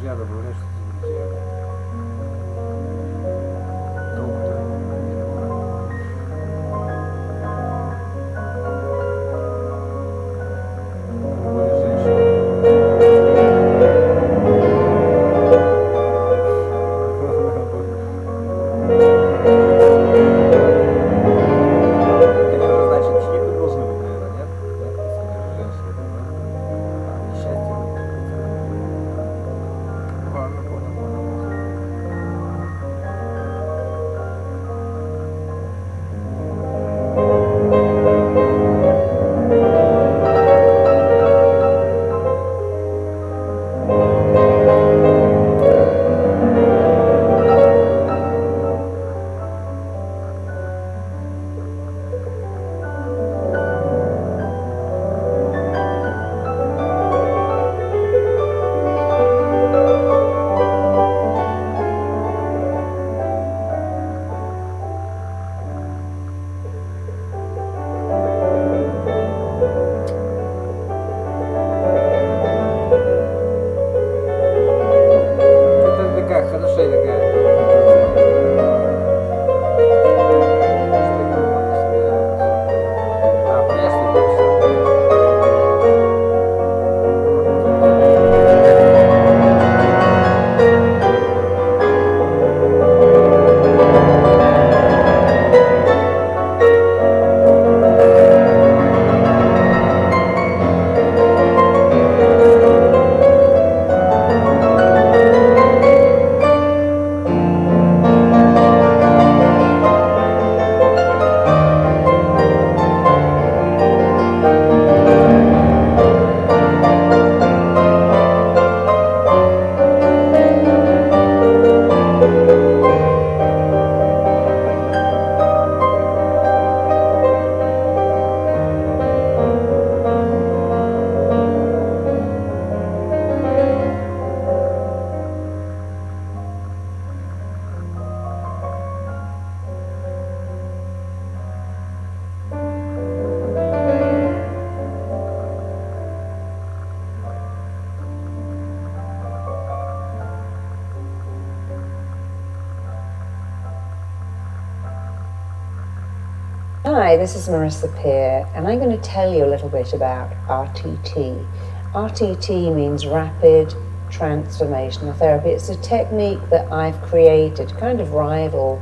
друзья, добавляй что-то друзья. Доктор. Любая Hi, this is Marissa Peer, and I'm going to tell you a little bit about RTT. RTT means Rapid Transformational Therapy. It's a technique that I've created, kind of rival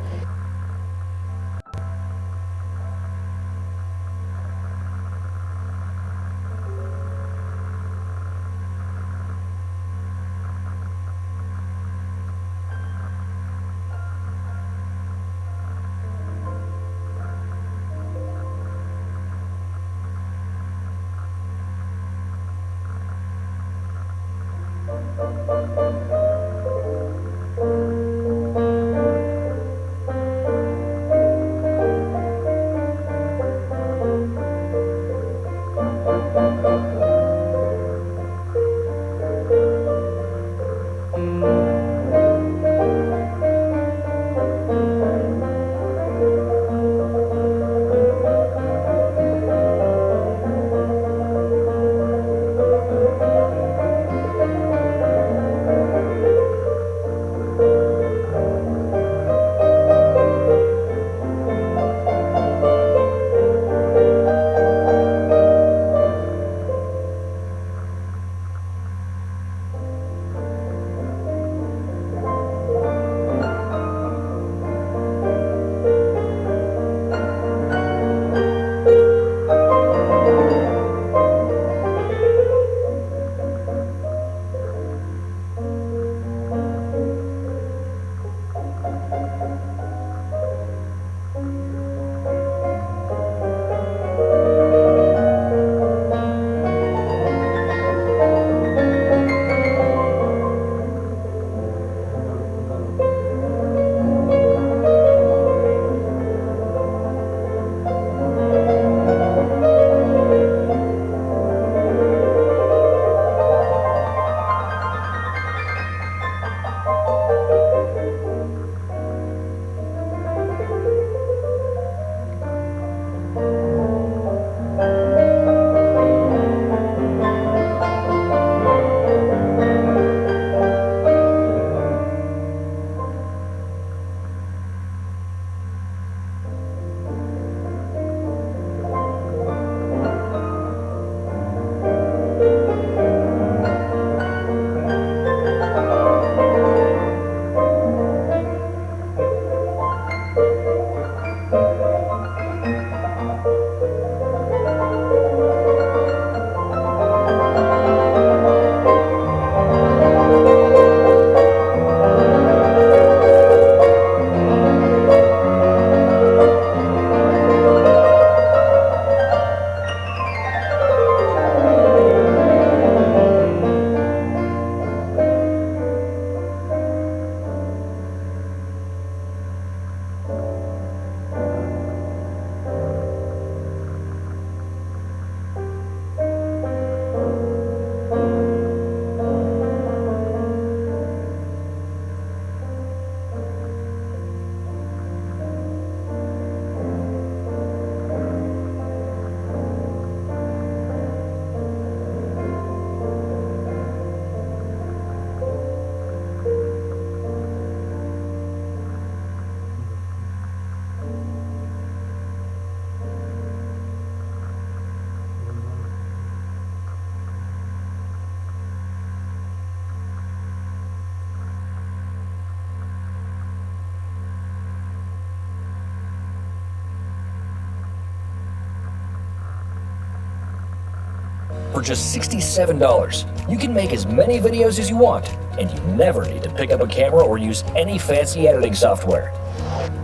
For just $67, you can make as many videos as you want, and you never need to pick up a camera or use any fancy editing software.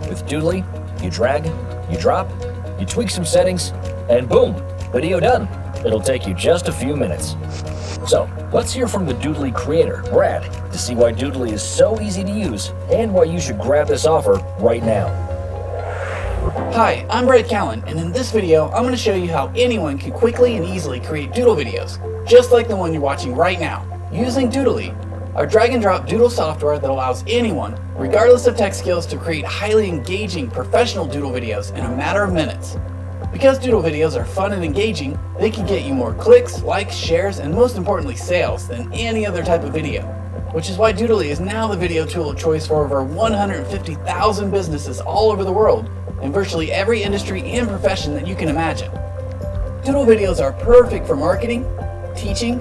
With Doodly, you drag, you drop, you tweak some settings, and boom, video done. It'll take you just a few minutes. So, let's hear from the Doodly creator, Brad, to see why Doodly is so easy to use and why you should grab this offer right now. Hi, I'm Brad Callen, and in this video, I'm going to show you how anyone can quickly and easily create doodle videos, just like the one you're watching right now, using Doodly, our drag and drop doodle software that allows anyone, regardless of tech skills, to create highly engaging professional doodle videos in a matter of minutes. Because doodle videos are fun and engaging, they can get you more clicks, likes, shares, and most importantly sales than any other type of video. Which is why Doodly is now the video tool of choice for over 150,000 businesses all over the world in virtually every industry and profession that you can imagine. Doodle videos are perfect for marketing, teaching,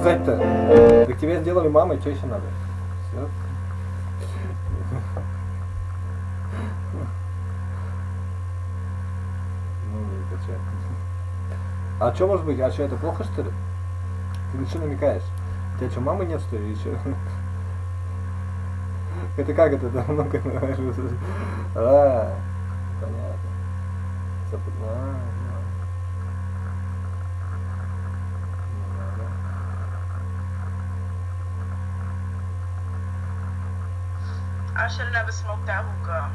сказать-то? Так тебя сделали мамой, что еще надо? Все. Ну, это что? А что может быть? А что, это плохо, что ли? Ты что намекаешь? У тебя что, мамы нет, что ли, или что? Это как это? Да, ну-ка, понятно. I should have never smoked that hookah.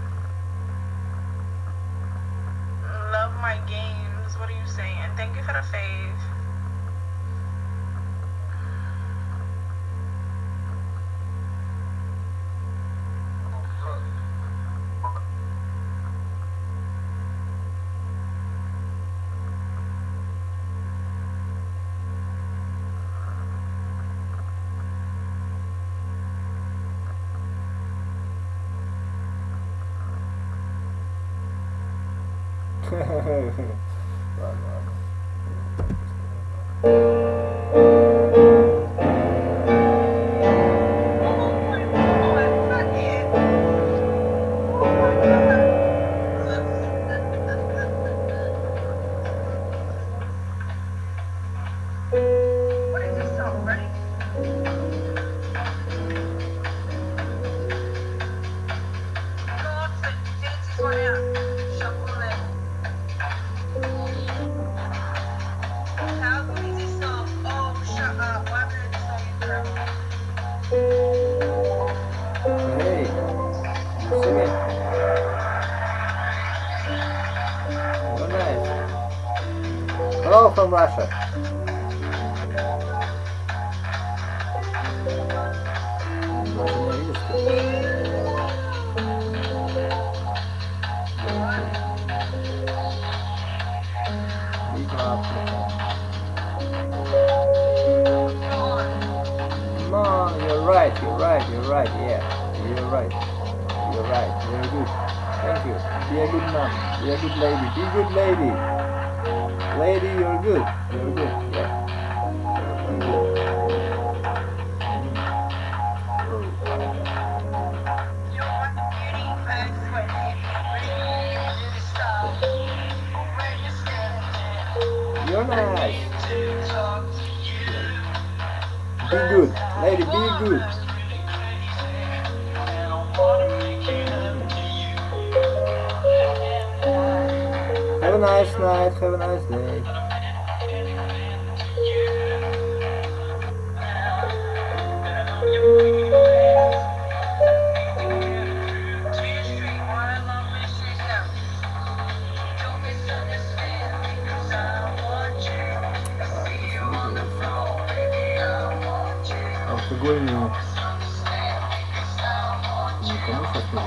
Love my games. What are you saying? Thank you for the fave. What is this song? Ready? How good is this song? Oh, shut up. Why haven't I heard this song in forever? Hey, you sing it. You're nice. Hello from Russia. No, you're right, yeah. You're right. Very good. Thank you. Be a good mom. Be a good lady. Be a good lady. Lady, you're good. Yeah. Very good. You're my beauty, fast sweaty. Ready to stop. Where you standing? You're nice. To talk to you. Be good. Lady, be good. Have a nice night. Have a nice day. Алкогольные никому сейчас не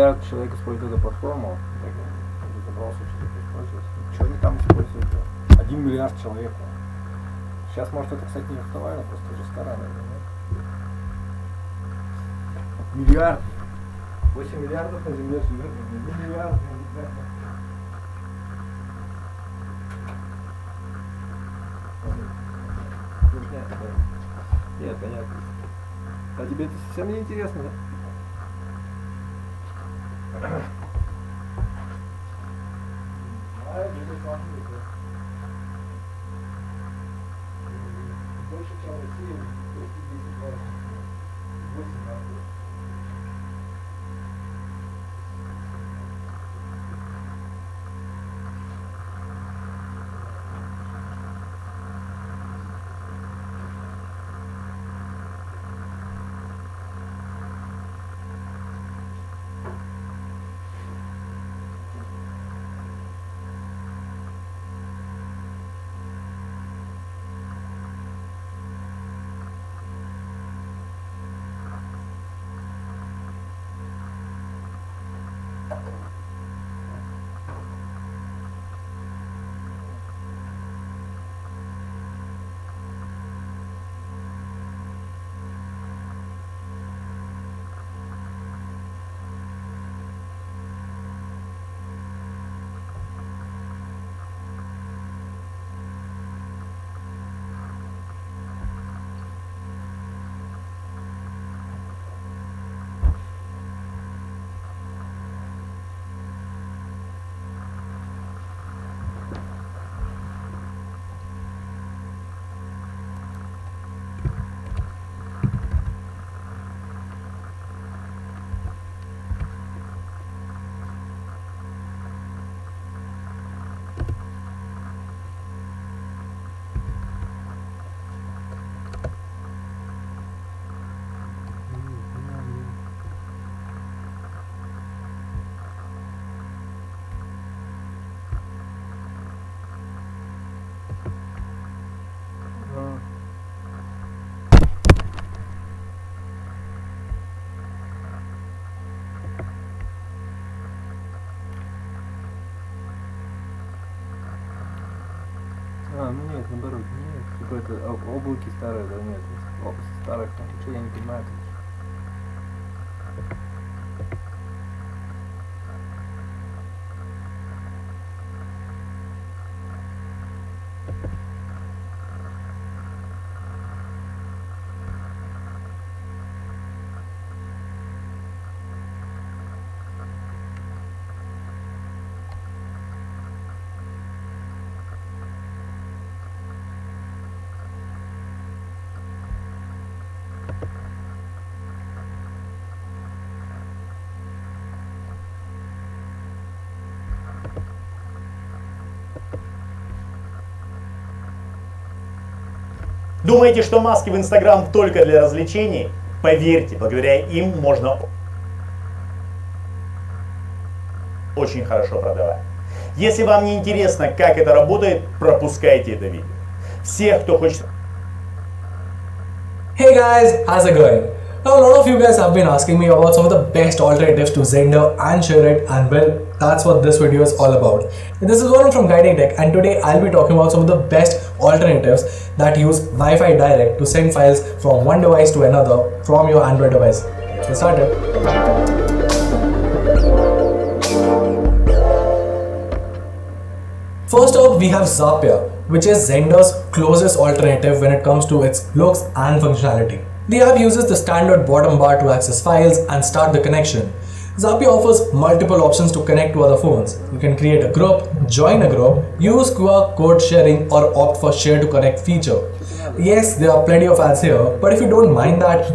миллиард человек использует эту платформу. Я разобрался, что это используется. Что они там используют? 1 миллиард человек. Сейчас, может, это, кстати, не актуально, просто уже старая, нет? Миллиард. 8 миллиардов на Земле живет, 1 миллиард. Нет, понятно. А тебе это совсем не интересно, да? Больше, чем в России, 10-20. 8 раз. Ну нет, наоборот, нет. Типа это облаки старые, да нет. Старых там, что я не понимаю. Думаете, что маски в Инстаграм только для развлечений? Поверьте, благодаря им можно очень хорошо продавать. Если вам не интересно, как это работает, пропускайте это видео. Всех, кто хочет... Hey guys, how's it going? Now a lot of you guys have been asking me about some of the best alternatives to Xender and ShareIt, and well, that's what this video is all about. This is Varun from Guiding Tech, and today I'll be talking about some of the best alternatives that use Wi-Fi direct to send files from one device to another from your Android device. Let's get started. First up, we have Zapier, which is Zender's closest alternative when it comes to its looks and functionality. The app uses the standard bottom bar to access files and start the connection. Zapier offers multiple options to connect to other phones. You can create a group, join a group, use QR code sharing, or opt for share to connect feature. Yes, there are plenty of ads here, but if you don't mind that,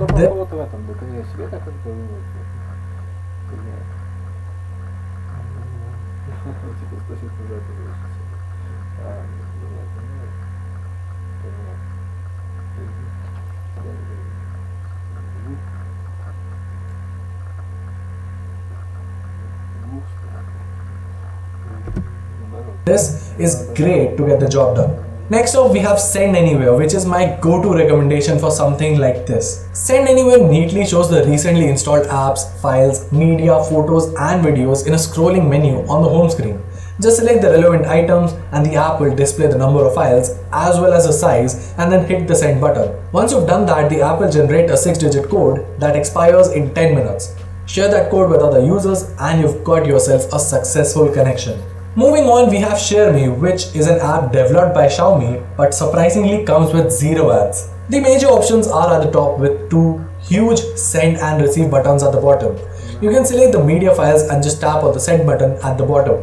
this is great to get the job done. Next up, we have Send Anywhere, which is my go-to recommendation for something like this. Send Anywhere neatly shows the recently installed apps, files, media, photos and videos in a scrolling menu on the home screen. Just select the relevant items and the app will display the number of files as well as the size, and then hit the send button. Once you've done that, the app will generate a 6-digit code that expires in 10 minutes. Share that code with other users and you've got yourself a successful connection. Moving on, we have ShareMe, which is an app developed by Xiaomi but surprisingly comes with zero ads. The major options are at the top with two huge send and receive buttons at the bottom. You can select the media files and just tap on the send button at the bottom.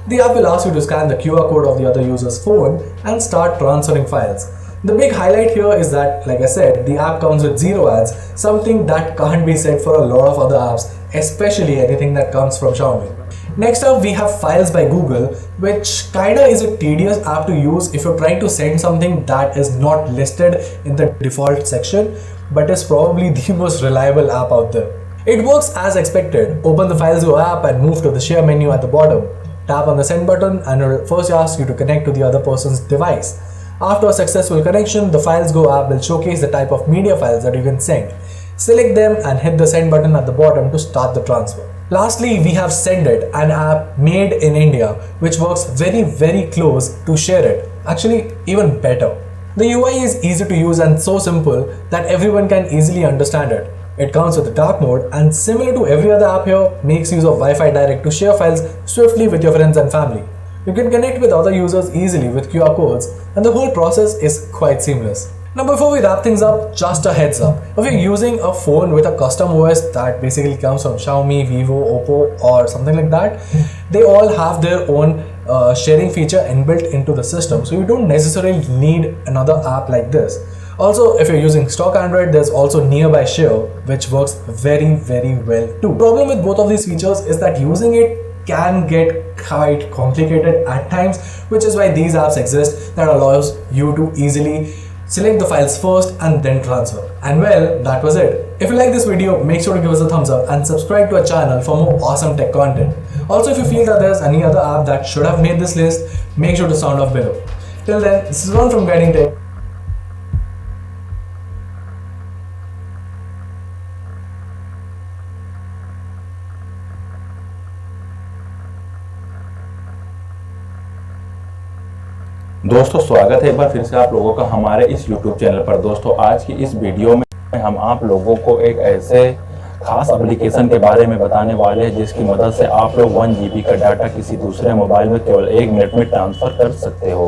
The app will ask you to scan the QR code of the other user's phone and start transferring files. The big highlight here is that, like I said, the app comes with zero ads, something that can't be said for a lot of other apps, especially anything that comes from Xiaomi. Next up, we have Files by Google, which kinda is a tedious app to use if you're trying to send something that is not listed in the default section, but is probably the most reliable app out there. It works as expected. Open the Files Go app and move to the share menu at the bottom. Tap on the send button and it will first ask you to connect to the other person's device. After a successful connection, the Files Go app will showcase the type of media files that you can send. Select them and hit the send button at the bottom to start the transfer. Lastly, we have Send It, an app made in India which works very close to Share It. Actually, even better. The UI is easy to use and so simple that everyone can easily understand it. It comes with a dark mode and, similar to every other app here, makes use of Wi-Fi Direct to share files swiftly with your friends and family. You can connect with other users easily with QR codes and the whole process is quite seamless. Now before we wrap things up, just a heads up. If you're using a phone with a custom OS that basically comes from Xiaomi, Vivo, Oppo or something like that, they all have their own sharing feature inbuilt into the system, so you don't necessarily need another app like this. Also, if you're using stock Android, there's also Nearby Share, which works very well too. The problem with both of these features is that using it can get quite complicated at times, which is why these apps exist that allows you to easily select the files first and then transfer. And well, that was it. If you like this video, make sure to give us a thumbs up and subscribe to our channel for more awesome tech content. Also, if you feel that there's any other app that should have made this list, make sure to sound off below. Till then, this is Ron from Guiding Tech. दोस्तों स्वागत है एक बार फिर से आप लोगों का हमारे इस YouTube चैनल पर। दोस्तों आज की इस वीडियो में हम आप लोगों को एक ऐसे खास एप्लीकेशन के बारे में बताने वाले हैं जिसकी मदद से आप लोग 1 GB का डाटा किसी दूसरे मोबाइल में केवल 1 मिनट में ट्रांसफ़र कर सकते हो।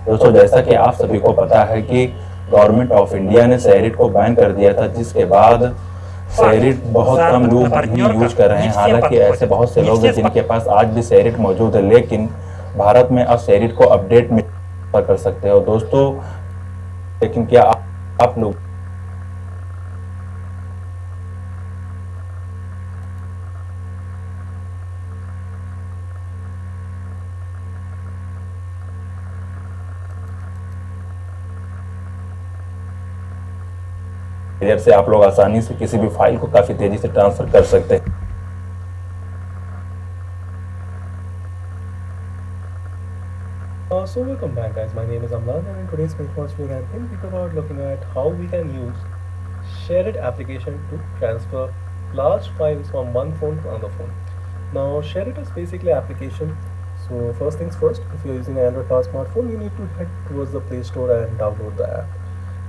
दोस्तों जैसा कि आप सभी को पता है कि गवर्नमेंट ऑफ इंडिया ने शेयरिट को बैन कर दिया था, जिसके बाद शेयरिट बहुत कम लोग ही यूज कर रहे हैं। हालांकि ऐसे बहुत से लोग हैं जिनके पास आज भी शेयरिट मौजूद है, लेकिन भारत में अब शेयरिट को अपडेट में कर सकते हो दोस्तों। लेकिन क्या आप लोग से आप लोग आसानी से किसी भी फाइल को काफी तेजी से ट्रांसफर कर सकते हैं। So welcome back guys, my name is Amlan and in today's podcast we can think about looking at how we can use ShareIt application to transfer large files from one phone to another phone. Now ShareIt is basically an application. So first things first, if you're using an Android or smartphone, you need to head towards the Play Store and download the app.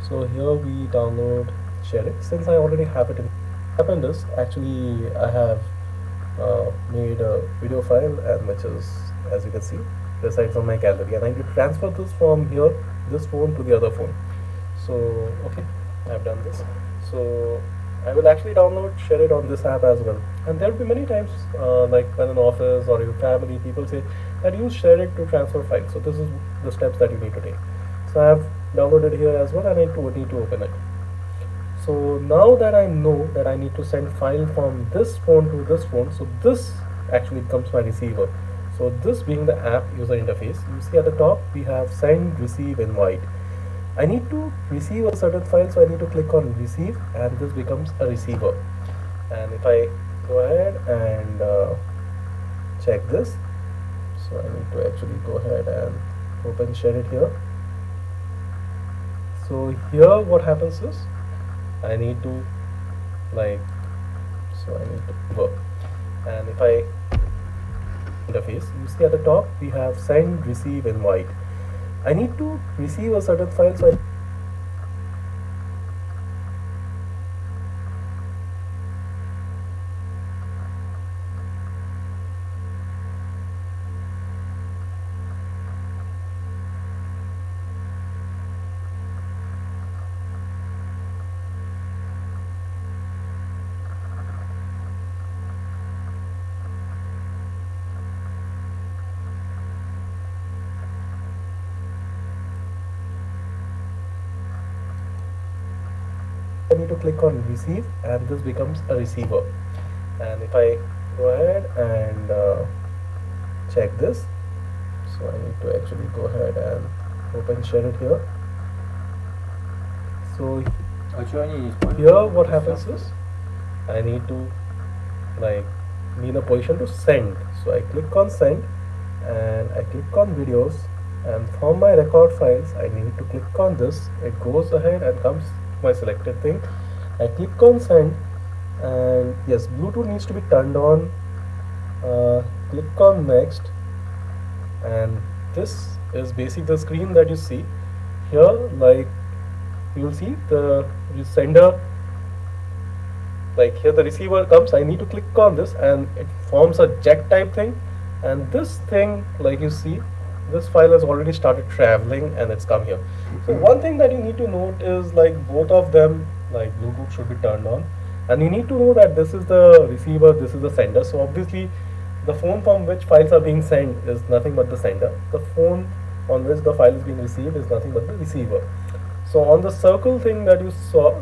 So here we download ShareIt. Since I already have it in happened is actually I have made a video file and which is, as you can see, resides on my gallery, and I need to transfer this from here, this phone, to the other phone. So okay, I've done this. So I will actually download ShareIt on this app as well. And there will be many times like when in office or your family, people say that use ShareIt to transfer files. So this is the steps that you need to take. So I have downloaded here as well and I need to open it. So now that I know that I need to send file from this phone to this phone, so this actually becomes my receiver. So this being the app user interface, you see at the top we have send, receive, invite. I need to receive a certain file, so I need to click on receive and this becomes a receiver. And if I go ahead and check this, so I need to actually go ahead and open ShareIt here. So here what happens is I need to work, and if I interface, you see at the top we have send, receive, invite. I need to receive a certain file, so I need to click on receive, and this becomes a receiver. And if I go ahead and check this, so I need to actually go ahead and open share it here. So here what happens is I need to be in a position to send. So I click on send, and I click on videos, and from my record files I need to click on this. It goes ahead and comes my selected thing. I click on send, and yes, Bluetooth needs to be turned on. Click on next, and this is basically the screen that you see here. You'll see the sender, here the receiver comes. I need to click on this, and it forms a jet type thing, and this thing, you see, this file has already started traveling and it's come here. So one thing that you need to note is both of them, Bluetooth should be turned on, and you need to know that this is the receiver, this is the sender. So obviously the phone from which files are being sent is nothing but the sender. The phone on which the file is being received is nothing but the receiver. So on the circle thing that you saw,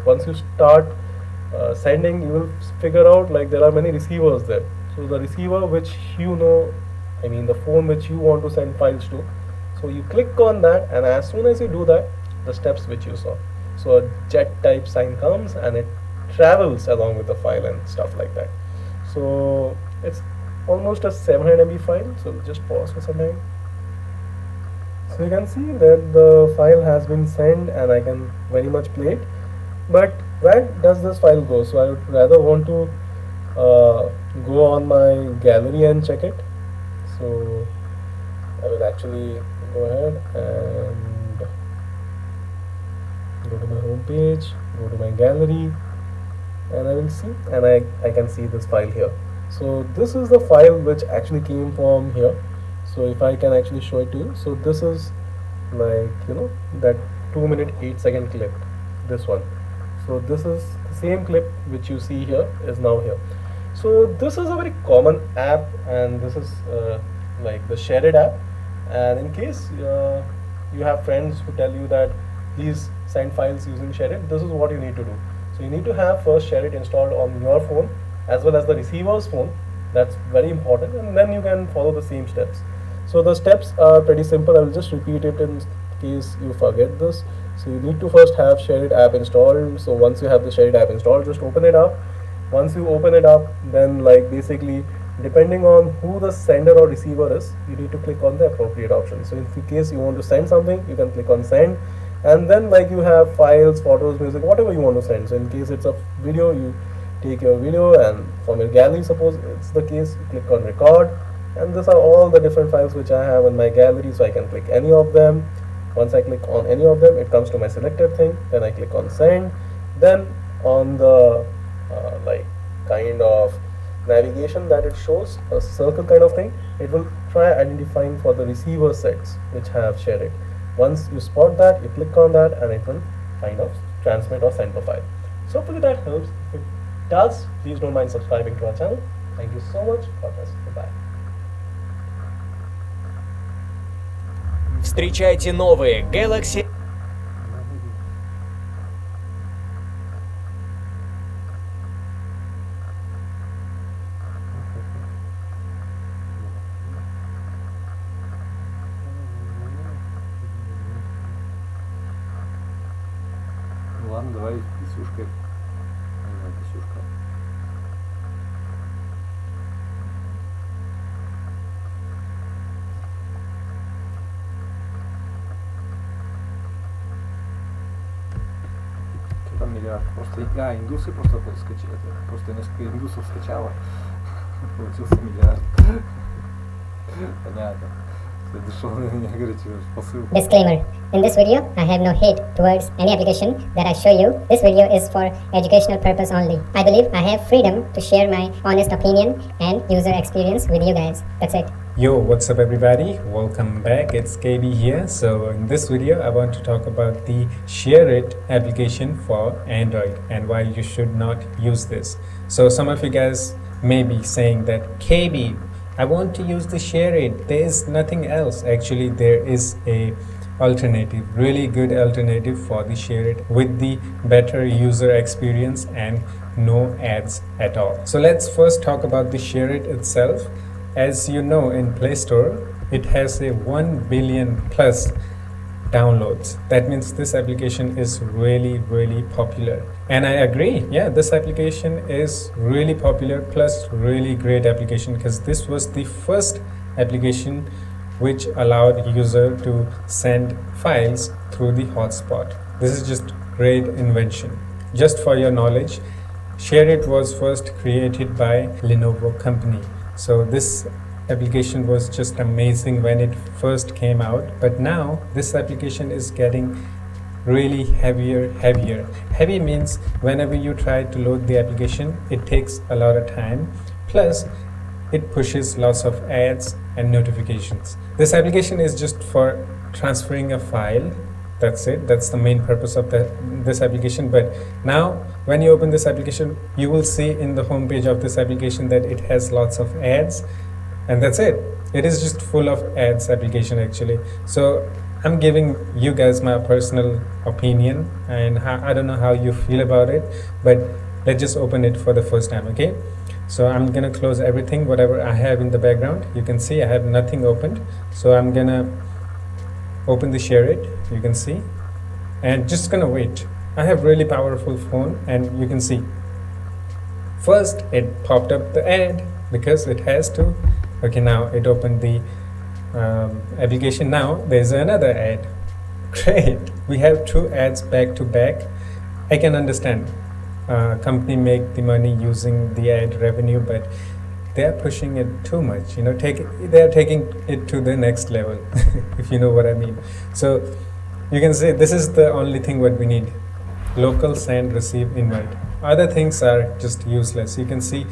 once you start sending, you will figure out there are many receivers there. So the receiver which the phone which you want to send files to, so you click on that, and as soon as you do that, the steps which you saw, so a jet type sign comes and it travels along with the file and stuff like that. So it's almost a 700 MB file, so just pause for some time. So you can see that the file has been sent, and I can very much play it, but where does this file go? So I would rather want to go on my gallery and check it. So I will actually go ahead and go to my home page, go to my gallery, and I will see, and I can see this file here. So this is the file which actually came from here. So if I can actually show it to you, so this is that 2-minute 8-second clip, this one. So this is the same clip which you see here is now here. So this is a very common app, and this is the Share It app. And in case you have friends who tell you that please send files using Share It, this is what you need to do. So you need to have first Share It installed on your phone as well as the receiver's phone. That's very important, and then you can follow the same steps. So the steps are pretty simple. I will just repeat it in case you forget this. So you need to first have Share It app installed. So once you have the Share It app installed, just open it up. Once you open it up, then basically depending on who the sender or receiver is, you need to click on the appropriate option. So in case you want to send something, you can click on send, and then you have files, photos, music, whatever you want to send. So in case it's a video, you take your video, and from your gallery, suppose it's the case, you click on record, and these are all the different files which I have in my gallery. So I can click any of them. Once I click on any of them, it comes to my selected thing. Then I click on send. Then on the kind of navigation that it shows, a circle kind of thing, it will try identifying for the receiver sets which have Shared It. Once you spot that, you click on that, and it will kind of transmit or send the file. So hopefully that helps. If it does, please don't mind subscribing to our channel. Thank you so much. God bless. Goodbye. Встречайте новые Galaxy. Ладно, давай писюшкой. Писюшка. миллиард. Просто индусы просто скачали. Просто несколько индусов скачало. Получился миллиард. Понятно. Disclaimer. In this video, I have no hate towards any application that I show you. This video is for educational purpose only. I believe I have freedom to share my honest opinion and user experience with you guys. That's it. Yo, what's up everybody? Welcome back. It's KB here. So in this video, I want to talk about the Share It application for Android and why you should not use this. So some of you guys may be saying that KB, I want to use the Share It. There is nothing else. Actually, there is a alternative, really good alternative for the Share It with the better user experience and no ads at all. So let's first talk about the Share It itself. As you know, in Play Store, it has a 1 billion plus downloads. That means this application is really popular, and I agree, yeah, this application is really popular plus really great application, because this was the first application which allowed user to send files through the hotspot. This is just great invention. Just for your knowledge, Share It was first created by Lenovo company. So this application was just amazing when it first came out, but now this application is getting really heavier. Heavy means whenever you try to load the application, it takes a lot of time, plus it pushes lots of ads and notifications. This application is just for transferring a file. That's it. That's the main purpose of this application. But now when you open this application, you will see in the home page of this application that it has lots of ads, and that's it. It is just full of ads application actually. So I'm giving you guys my personal opinion, and I don't know how you feel about it, but let's just open it for the first time, okay? So I'm gonna close everything, whatever I have in the background. You can see I have nothing opened. So I'm gonna open the Share It, you can see, and just gonna wait. I have really powerful phone, and you can see first it popped up the ad because it has to. Okay, now it opened the application. Now there's another ad. Great, we have two ads back to back. I can understand company make the money using the ad revenue, but they are pushing it too much, you know. They are taking it to the next level if you know what I mean. So you can say this is the only thing what we need: local send receive invite. Other things are just useless. You can see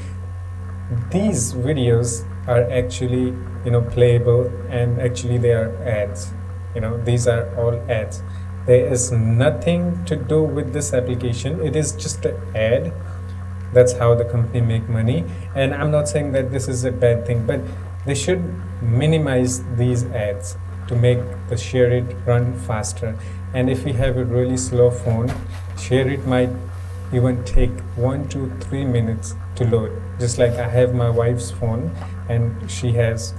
these videos are actually, you know, playable, and actually they are ads. You know, these are all ads. There is nothing to do with this application. It is just an ad. That's how the company make money. And I'm not saying that this is a bad thing, but they should minimize these ads to make the Share It run faster. And if you have a really slow phone, Share It might even take 1 to 3 minutes to load. Just like I have my wife's phone, and she has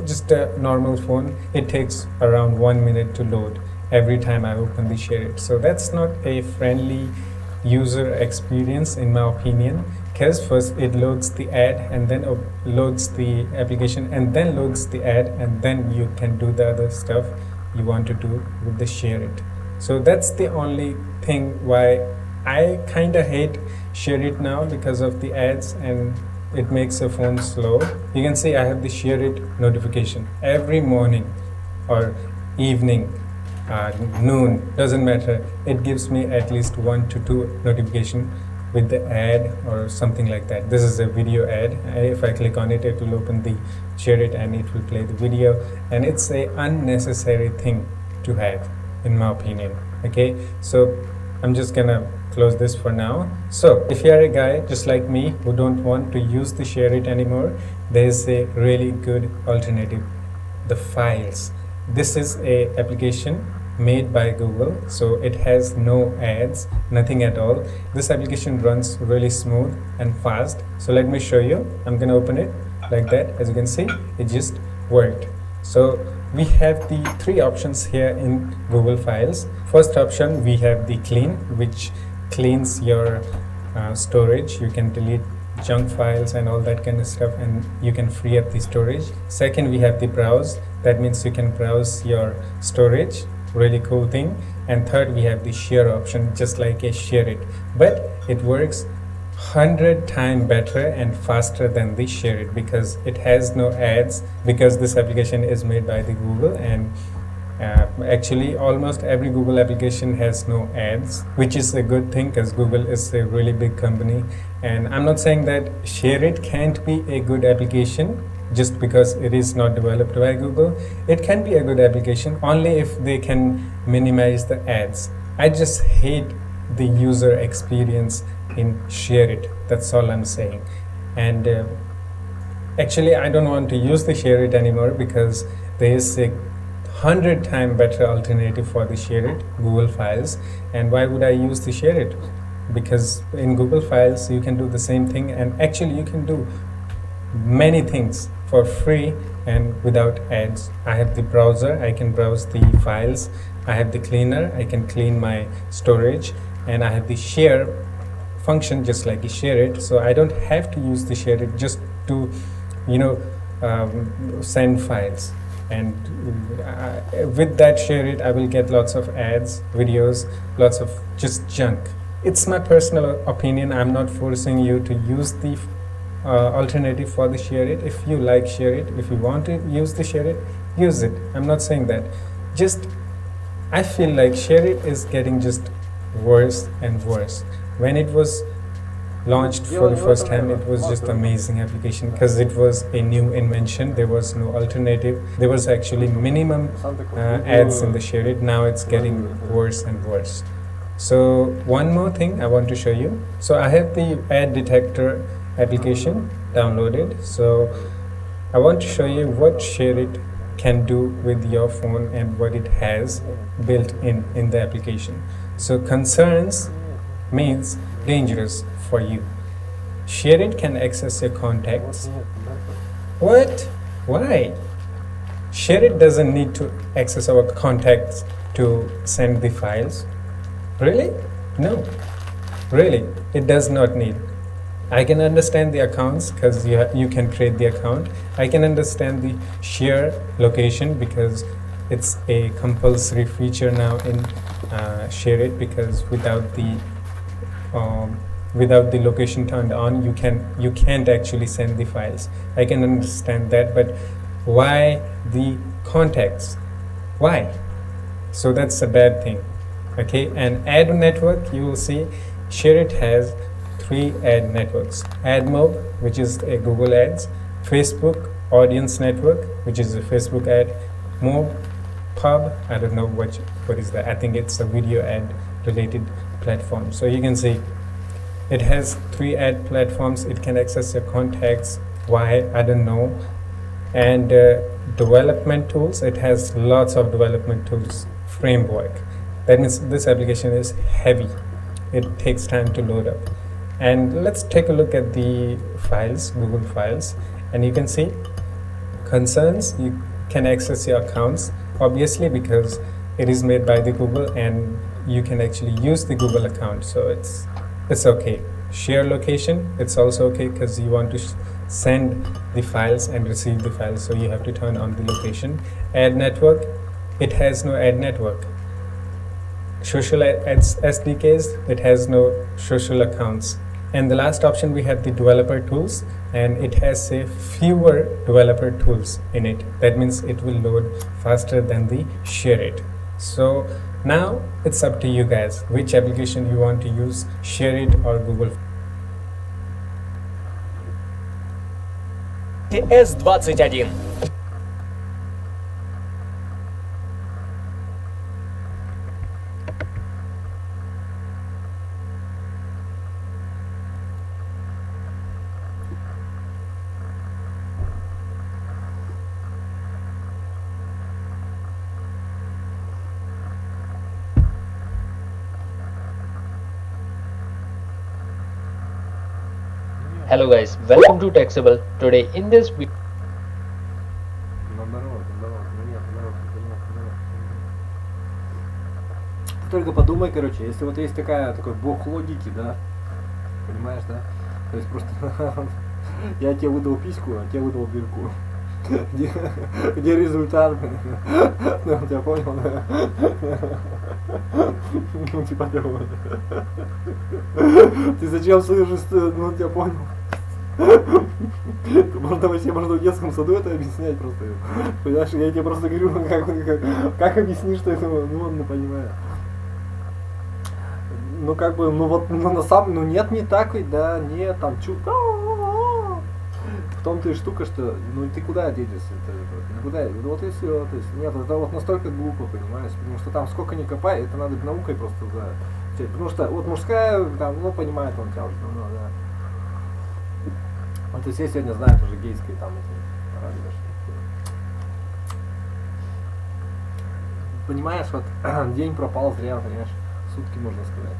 just a normal phone. It takes around 1 minute to load every time I open the Share It. So that's not a friendly user experience in my opinion, because first it loads the ad, and then loads the application, and then loads the ad, and then you can do the other stuff you want to do with the Share It. So that's the only thing why I kinda hate Share It now, because of the ads, and it makes the phone slow. You can see I have the Share It notification every morning or evening, noon, doesn't matter. It gives me at least 1 to 2 notification with the ad or something like that. This is a video ad. If I click on it, it will open the Share It and it will play the video, and it's a unnecessary thing to have in my opinion. Okay, so I'm just gonna close this for now. So if you are a guy just like me who don't want to use the Share It anymore, there's a really good alternative: the files. This is a application made by Google, so it has no ads, nothing at all. This application runs really smooth and fast. So let me show you. I'm gonna open it like that. As you can see, it just worked. So we have the 3 options here in Google Files. First option, we have the clean, which cleans your storage. You can delete junk files and all that kind of stuff, and you can free up the storage. Second, we have the browse. That means you can browse your storage really cool thing. And third, we have the share option, just like a share it, but it works 100 times better and faster than the share it, because it has no ads, because this application is made by the Google, and actually almost every Google application has no ads, which is a good thing because Google is a really big company. And I'm not saying that share it can't be a good application just because it is not developed by Google. It can be a good application only if they can minimize the ads. I just hate the user experience in share it. That's all I'm saying. And actually I don't want to use the share it anymore, because there is a 100 times better alternative for the share it, Google Files. And why would I use the share it? Because in Google Files you can do the same thing, and actually you can do many things for free and without ads. I have the browser, I can browse the files. I have the cleaner, I can clean my storage, and I have the share function just like the share it. So I don't have to use the share it just to send files. And with that share it, I will get lots of ads, videos, lots of just junk. It's my personal opinion. I'm not forcing you to use the alternative for the share it. If you like share it, if you want to use the share it, use it. I'm not saying that. Just I feel like share it is getting just worse and worse. When it was launched for the first time, it was just amazing application because it was a new invention. There was no alternative. There was actually minimum ads in the share it. Now it's getting worse and worse. So one more thing I want to show you. So I have the ad detector application downloaded. So I want to show you what share it can do with your phone and what it has built in the application. So concerns means dangerous for you. Share it can access your contacts. What? Why? Share it doesn't need to access our contacts to send the files. Really? No. Really, it does not need. I can understand the accounts because you can create the account. I can understand the share location because it's a compulsory feature now in share it, because without the location turned on, you can't actually send the files. I can understand that, but why the contacts? Why? So that's a bad thing. Okay, and ad network, you will see share it has 3 ad networks: AdMob, which is a Google Ads; Facebook Audience Network, which is a Facebook ad; Mob Pub, I don't know what is that. I think it's a video ad related platform. So you can see it has 3 ad platforms. It can access your contacts. Why? I don't know. And development tools, it has lots of development tools. Framework, that means this application is heavy. It takes time to load up. And let's take a look at the files, Google Files, and you can see concerns. You can access your accounts, obviously, because it is made by the Google and you can actually use the Google account, so it's okay. Share location, it's also okay because you want to send the files and receive the files, so you have to turn on the location. Ad network, it has no ad network. Social ads SDKs, it has no social accounts. And the last option, we have the developer tools, and it has fewer developer tools in it. That means it will load faster than the share it. So now it's up to you guys which application you want to use, share it or Google. S21. Hello guys, welcome to Taxable. Today in this video Только подумай, короче, если вот есть такой бог логики, да, понимаешь, да? То есть просто я тебе выдал письку, а тебе выдал дырку. Где результат? Ну, я понял, да? Ну, типа того. Ты зачем слышишь? Ну, я понял. Можно вообще, можно в детском саду это объяснять просто. Понимаешь, я тебе просто говорю, как объяснить, что это, ну, он не понимает. Ну, как бы, ну, вот, ну, на самом, ну, нет, не так ведь, да, нет, там, в том-то и штука, что, ну, ты куда денешься, никуда, вот и все, то есть, нет, это вот настолько глупо, понимаешь, потому что там сколько ни копай, это надо наукой просто, да, потому что, вот мужская, там, ну, понимает он тебя уже давно, да. Вот, то есть, я сегодня знаю тоже гейские, там, эти, понимаешь, вот, день пропал зря, понимаешь, сутки, можно сказать.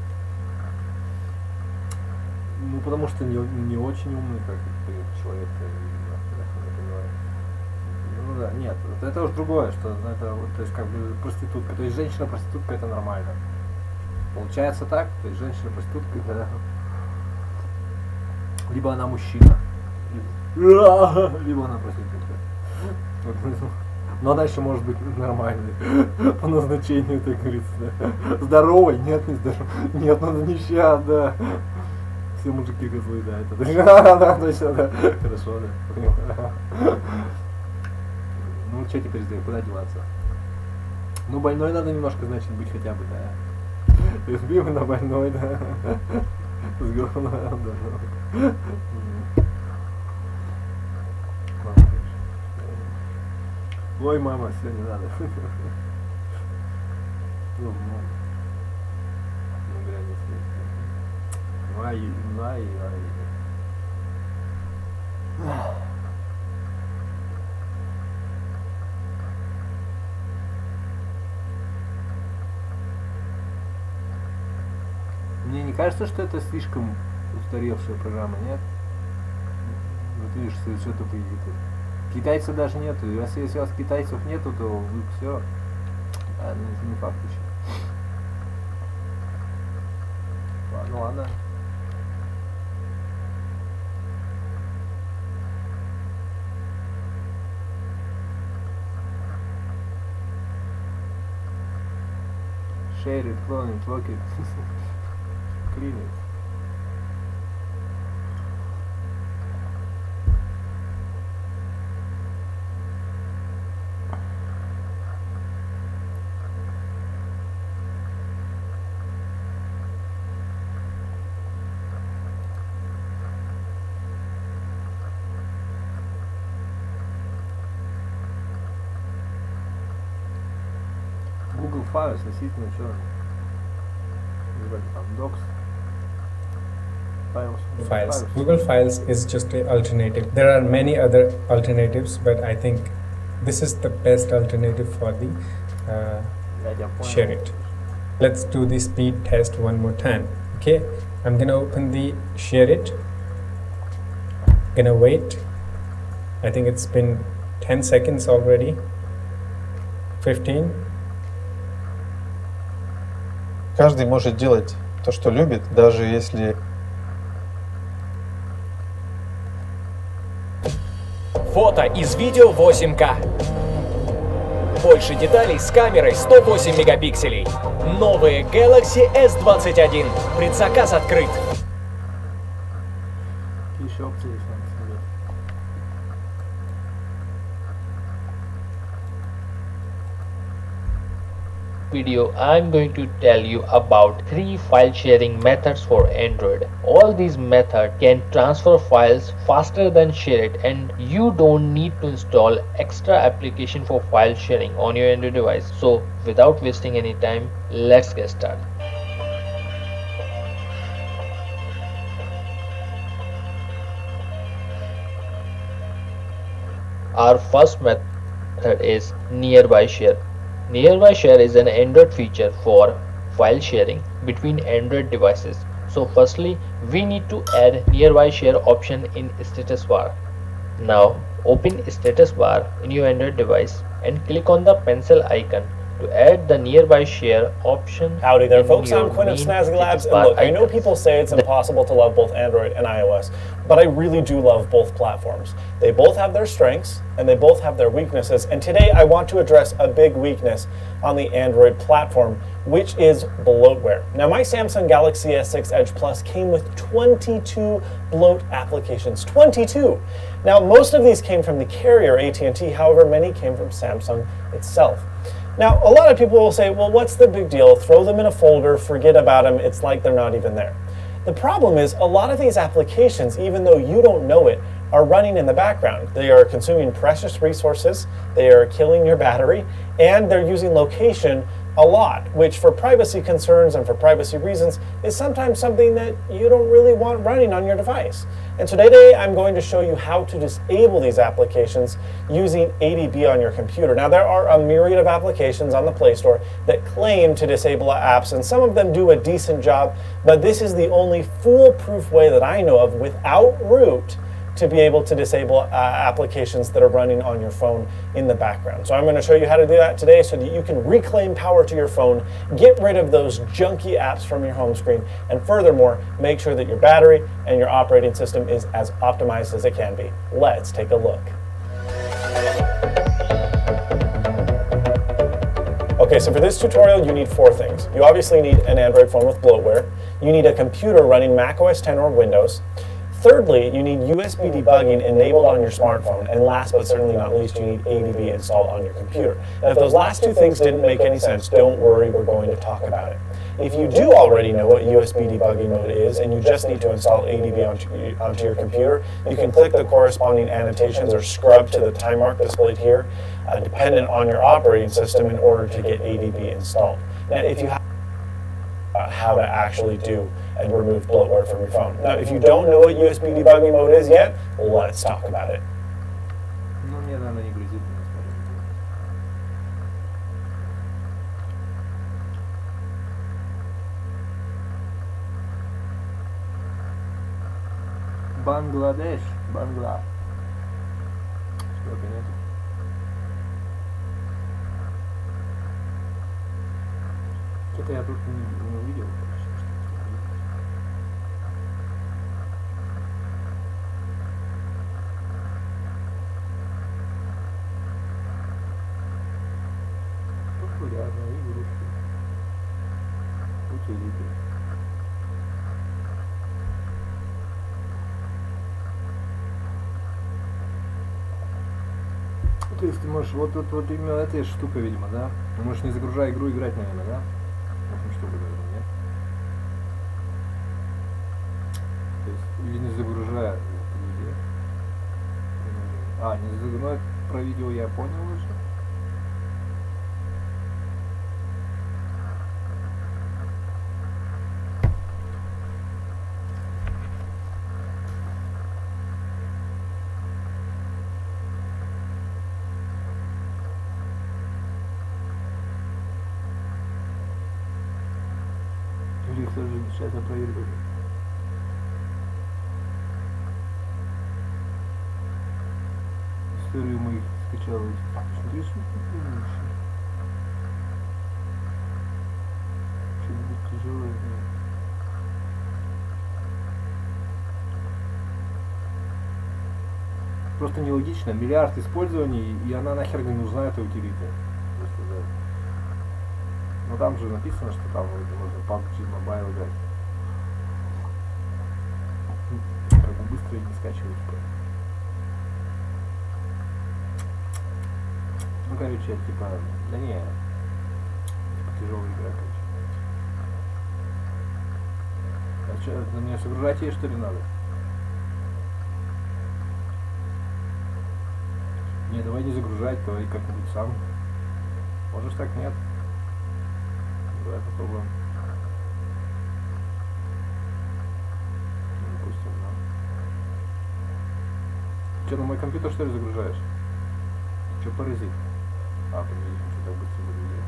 Ну, потому что не очень умный, как человек, ну да, нет, это уж другое, что это, то есть, как бы, проститутка, то есть, женщина-проститутка это нормально. Получается так, то есть, женщина-проститутка, да, либо она мужчина, либо она проститутка. Но она еще может быть нормальной, по назначению, так говорится, да. Здоровой? Нет, не здоровой. Нет, надо нища, да. Все мужики козлы, да, это да, точно, да. Хорошо, да. Ну, что теперь сделать, куда деваться? Ну, больной надо немножко, значит, быть хотя бы, да. Любимый, но больной, да. С горла, да. Ой, мама, все, не надо. Ну, бля, не смешно. Ай. Мне не кажется, что это слишком устаревшая программа, нет? Вот видишь, все тут и китайцев даже нету. Если у вас китайцев нету, то вы все. А, ну, это не факт еще. Ну ладно. Share it, clone it, lock it, clean it. Google Files, действительно, что? Там Docs. Files. Google Files is just an alternative. There are many other alternatives, but I think this is the best alternative for the share it. Let's do the speed test one more time. Okay, I'm gonna open the share it. Gonna wait. I think it's been 10 seconds already. 15. Каждый может делать то, что любит, даже если... Фото из видео 8К. Больше деталей с камерой 108 мегапикселей. Новые Galaxy S21. Предзаказ открыт. Еще опции есть, надо смотреть. Video, I'm going to tell you about 3 file sharing methods for Android. All these methods can transfer files faster than share it, and you don't need to install extra application for file sharing on your Android device. So without wasting any time, let's get started. Our first method is nearby share. Nearby share is an Android feature for file sharing between Android devices. So firstly, we need to add nearby share option in status bar. Now open status bar in your Android device and click on the pencil icon to add the nearby share option. Howdy there folks, I'm Quinn of Snazzy Labs, and look, I know people say it's impossible to love both Android and iOS. but I really do love both platforms. They both have their strengths and they both have their weaknesses. And today I want to address a big weakness on the Android platform, which is bloatware. Now, my Samsung Galaxy S6 Edge Plus came with 22 bloat applications. 22! Now, most of these came from the carrier AT&T, however, many came from Samsung itself. Now, a lot of people will say, well, what's the big deal? Throw them in a folder, forget about them, it's like they're not even there. The problem is, a lot of these applications, even though you don't know it, are running in the background. They are consuming precious resources, they are killing your battery, and they're using location a lot, which for privacy concerns and for privacy reasons is sometimes something that you don't really want running on your device. And so today I'm going to show you how to disable these applications using ADB on your computer. Now, there are a myriad of applications on the Play Store that claim to disable apps, and some of them do a decent job, but this is the only foolproof way that I know of without root to be able to disable applications that are running on your phone in the background. So I'm going to show you how to do that today so that you can reclaim power to your phone, get rid of those junky apps from your home screen, and furthermore, make sure that your battery and your operating system is as optimized as it can be. Let's take a look. Okay, so for this tutorial, you need 4 things. You obviously need an Android phone with bloatware. You need a computer running Mac OS X or Windows. Thirdly, you need USB debugging enabled on your smartphone. And last but certainly not least, you need ADB installed on your computer. And if those last 2 things didn't make any sense, don't worry, we're going to talk about it. If you do already know what USB debugging mode is and you just need to install ADB onto your computer, you can click the corresponding annotations or scrub to the time mark displayed here, dependent on your operating system in order to get ADB installed. Now, if you have how to actually do and remove bloatware from your phone. Now, if you don't know what USB debugging mode is yet, let's talk about it. Ну, мне, наверное, не грозит. Бангладеш, Бангла. Что, понятно? Что-то я тут не увидел. Популярная игрушка. Утилиты. То есть ты можешь, вот именно эта штука, видимо, да? Ты можешь, не загружая игру, играть, наверное, да? В общем, штука, наверное, нет? То есть, или не загружая видео. Не загружая, про видео я понял уже. Сейчас я проверю. Историю моих скачал. Смотри, что что-нибудь тяжелое. Просто нелогично. Миллиард использований, и она нахер не нужна, эта утилита. Но там же написано, что там можно PUBG Mobile играть. Как бы быстро и не скачивать. Ну, короче, типа, да не, типа тяжелая игра, короче. А что, на меня загружать ей, что ли, надо? Не, давай не загружать, давай как-нибудь сам. Можешь так, нет? Давай попробуем. Допустим, да. Че, на мой компьютер что ли загружаешь? Че паразит? Подожди, что так быстро загрузил.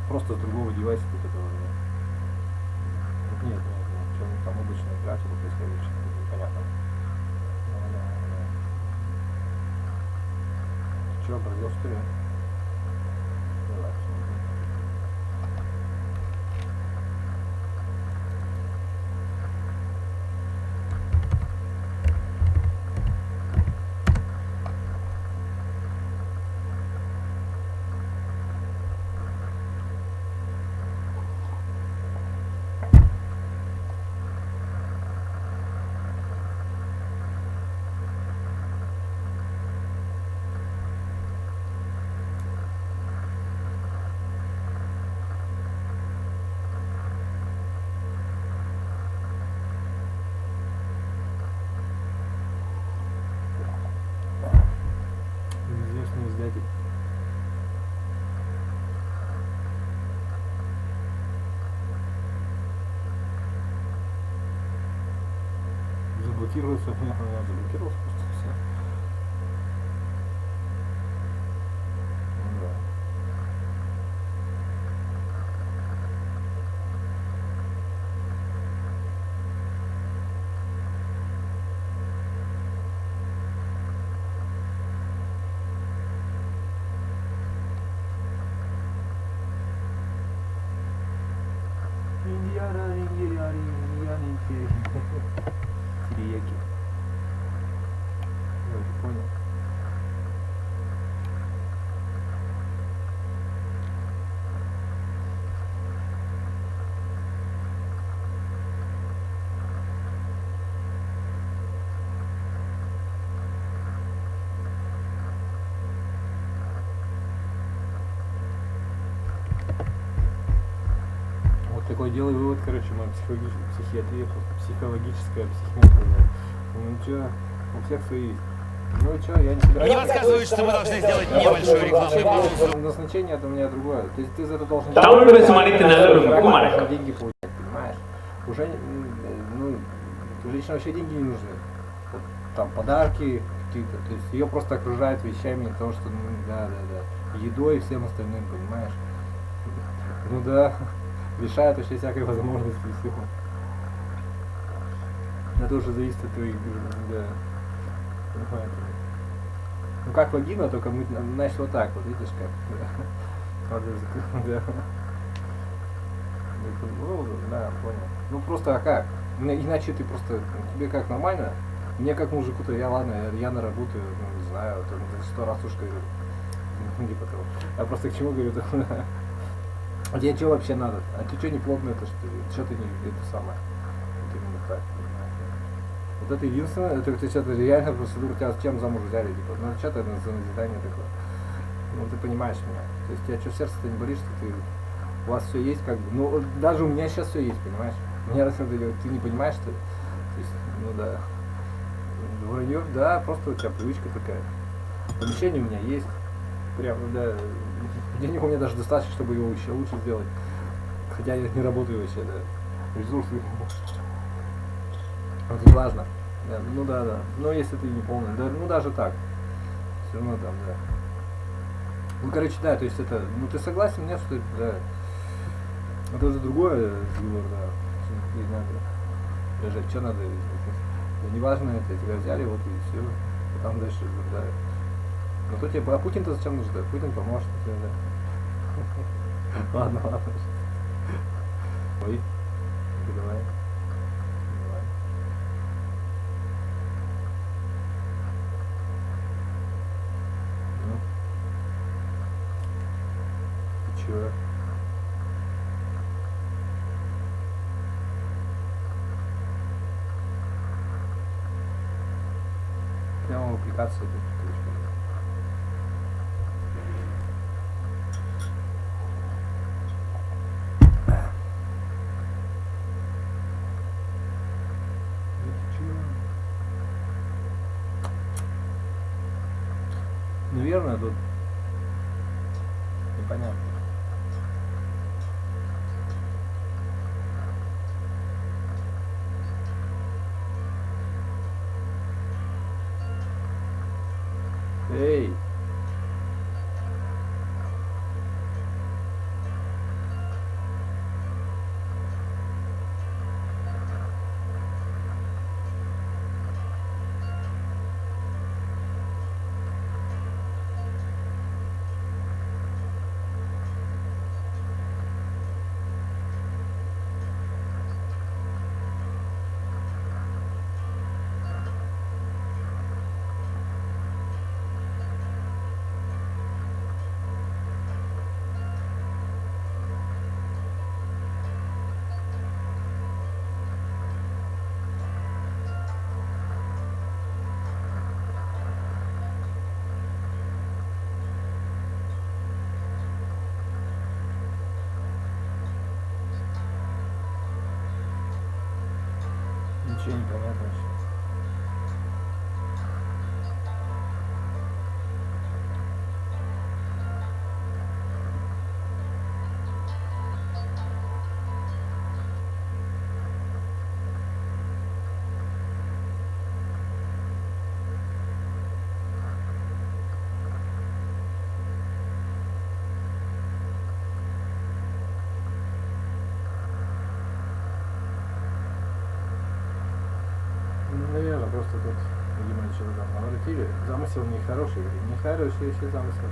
Просто с другого девайса тут этого нет. Нет. Что там обычно играть, это происходит, что-то непонятно. Че, образил, что ли? заблокируется, заблокировался просто все. Ну, да. Терияки. Я уже понял. Вот такой делаю вывод, короче, моя психиатрия, психологическая психиатрия. Ну чё, у всех свои есть. Ну чё, я не собираюсь. Мне подсказывают, что мы должны сделать небольшую рекламную паузу. Назначение это у меня другое. То есть ты за это должен деньги получать, понимаешь? Уже, ну, женщине вообще деньги не нужны. Вот, там подарки какие-то, то есть ее просто окружают вещами, то, что, ну, да, едой и всем остальным, понимаешь? Ну да, лишают вообще всякой возможности и всего. Это уже зависит от твоих, да. Ну как вагина, только мы, значит, вот так вот, видишь как. Да. Ну, да, понял. Ну просто а как? Иначе ты просто, тебе как нормально? Мне как мужику-то, я ладно, я на работу, ну, не знаю, там 100 раз уж говорю. Типа того. Я просто к чему говорю, а тебе что вообще надо? А ты что не плотно это что ли? Что ты не это самое? Вот именно так. Вот это единственное, это что-то реально процедура, тебя чем замуж взяли, типа, ну что ты на назидание такое? Ну ты понимаешь меня. То есть тебя что, сердце-то не болит, что ты, у вас все есть как бы, ну даже у меня сейчас все есть, понимаешь? У меня ты не понимаешь, что ли? То есть, ну да. Вранье, да, просто у тебя привычка такая. Помещение у меня есть. Прям, да. Денег у меня даже достаточно, чтобы его еще лучше сделать. Хотя я не работаю вообще, да. Ресурсы. Вот не важно. Да, ну да. Но если ты не полный, да, ну даже так. Все равно там, да. Ну короче, да, то есть это. Ну ты согласен, нет, что да. Это уже другое разговор, да. Не надо. Даже что надо. Да неважно это, тебя взяли, вот и все. И там дальше, да. Но то тебе, а Путин-то зачем нужен? Да? Путин поможет тебе, да. Ладно. Ой, давай. Ну. Ты чё? Прямо в аппликации тут. Наверное, тут непонятно. Эй! Ничего не понятно вообще. тут, видимо, что-то там наворотили. Замысел нехороший, нехороший еще замысел.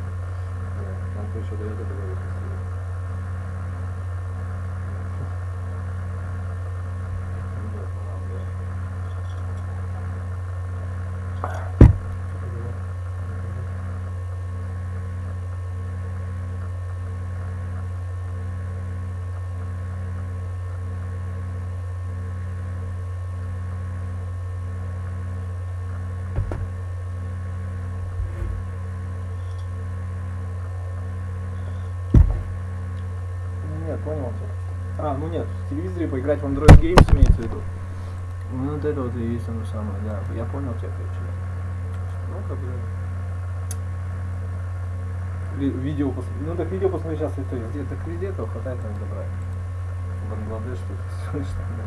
Да, там что-то это говорит. Нет, понял тебя. Ну нет, в телевизоре поиграть в Android Games имеется в виду. Ну вот это вот и есть оно самое, да. Я понял тебя, короче. Ну как бы... Видео посмотри. Ну так видео посмотри сейчас это везде. Так везде этого хватает нам добра. Бангладеш тут. Слышишь там, да.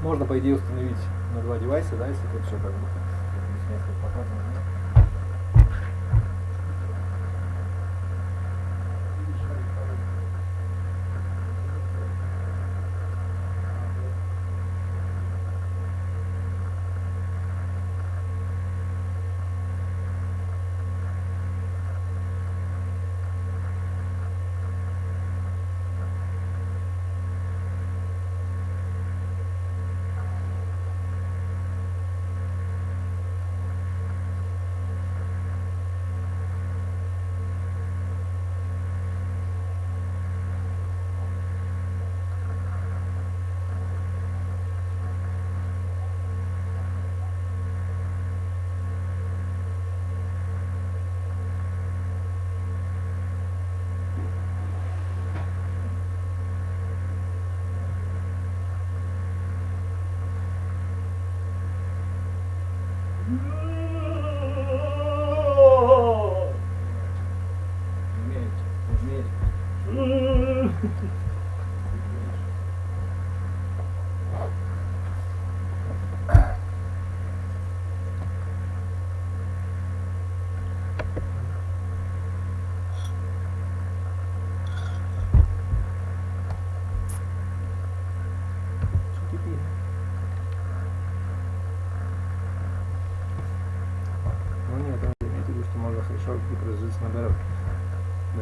Можно, по идее, установить на 2 девайса, да, если тут все как бы несколько показано.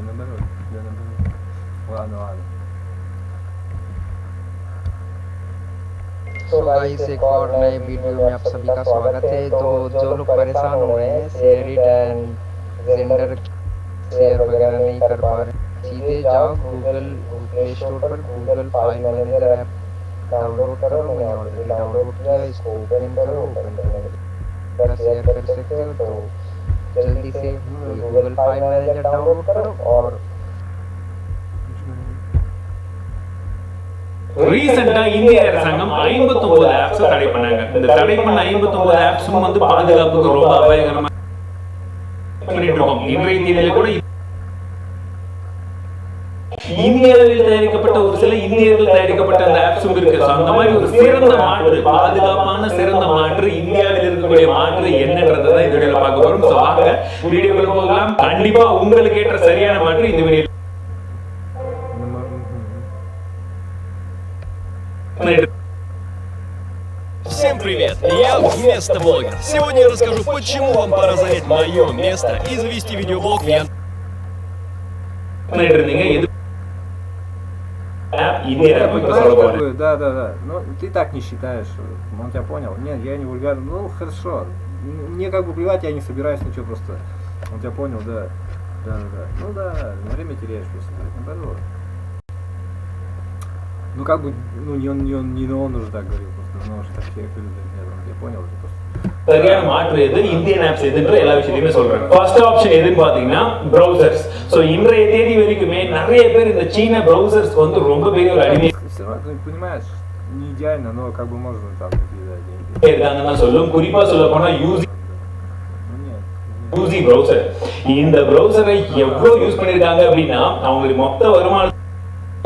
Наоборот. Да наоборот. Ладно. तो guys एक और नए video में आप सभी का स्वागत है। तो जो लोग परेशान हो रहे हैं share it and gender share वगैरह नहीं कर पा रहे, सीधे जाओ गूगल प्ले स्टोर पर Google file manager app download करो। मैंने ऑलरेडी डाउनलोड किया, इसको ओपन करो। ओपन करने के शेयर कर सकते हो तो जल्दी से गूगल फाइल मैनेजर डाउनलोड करो और ரீசெண்டா இந்திய அரசாங்கம் 59 ஆப்ஸ் தடை பண்ணாங்க. இந்த தடை பண்ண 59 ஆப்ஸும் வந்து பாதுகாப்புக்கு ரொம்ப அபாயகரமா பண்ணிட்டு இருக்கோம். இன்றைய தேதியில கூட இந்தியாவில் தயாரிக்கப்பட்ட ஒரு சில இந்தியர்கள் தயாரிக்கப்பட்ட அந்த ஆப்ஸும் இருக்கு. அந்த மாதிரி ஒரு சிறந்த மாற்று, பாதுகாப்பான சிறந்த மாற்று, இந்தியாவில் இருக்கக்கூடிய மாற்று என்னன்றதை தான் இந்த வீடியோல பார்க்க போறோம். சோ வாங்க வீடியோக்குள்ள போகலாம். கண்டிப்பா உங்களுக்கு ஏற்ற சரியான மாற்று இந்த வீடியோ. Всем привет, я вместо блогер. Сегодня я расскажу, почему вам пора занять мое место и завести видеоблог в Яндексе. Да. Ну, ты так не считаешь. Он тебя понял? Нет, я не вульгарный. Ну, хорошо. Мне как бы плевать, я не собираюсь ничего просто. Он тебя понял, да. Ну да, время теряешь просто. Наоборот. Ну как бы, ну не он уже так говорил, просто, ну что так все я понял уже просто. சரியான மாற்று எது, இந்தியன் ஆப்ஸ் எதுன்ற எல்லா விஷயத்தையுமே சொல்றேன். ஃபர்ஸ்ட் ஆப்ஷன் எதுன்னு பாத்தீங்கன்னா பிரவுசர்ஸ். சோ இன்றைய தேதி வரைக்குமே நிறைய பேர் இந்த சீன பிரவுசர்ஸ் வந்து ரொம்ப பெரிய ஒரு அடிமை. Ты понимаешь, не идеально, но как бы можно там какие-то деньги. இருக்காங்கன்னு சொல்லும். குறிப்பா சொல்ல போனா யூசி பிரவுசர். இந்த பிரவுசரை எவ்வளவு யூஸ் பண்ணிருக்காங்க அப்படின்னா அவங்களுக்கு மொத்த வருமானம்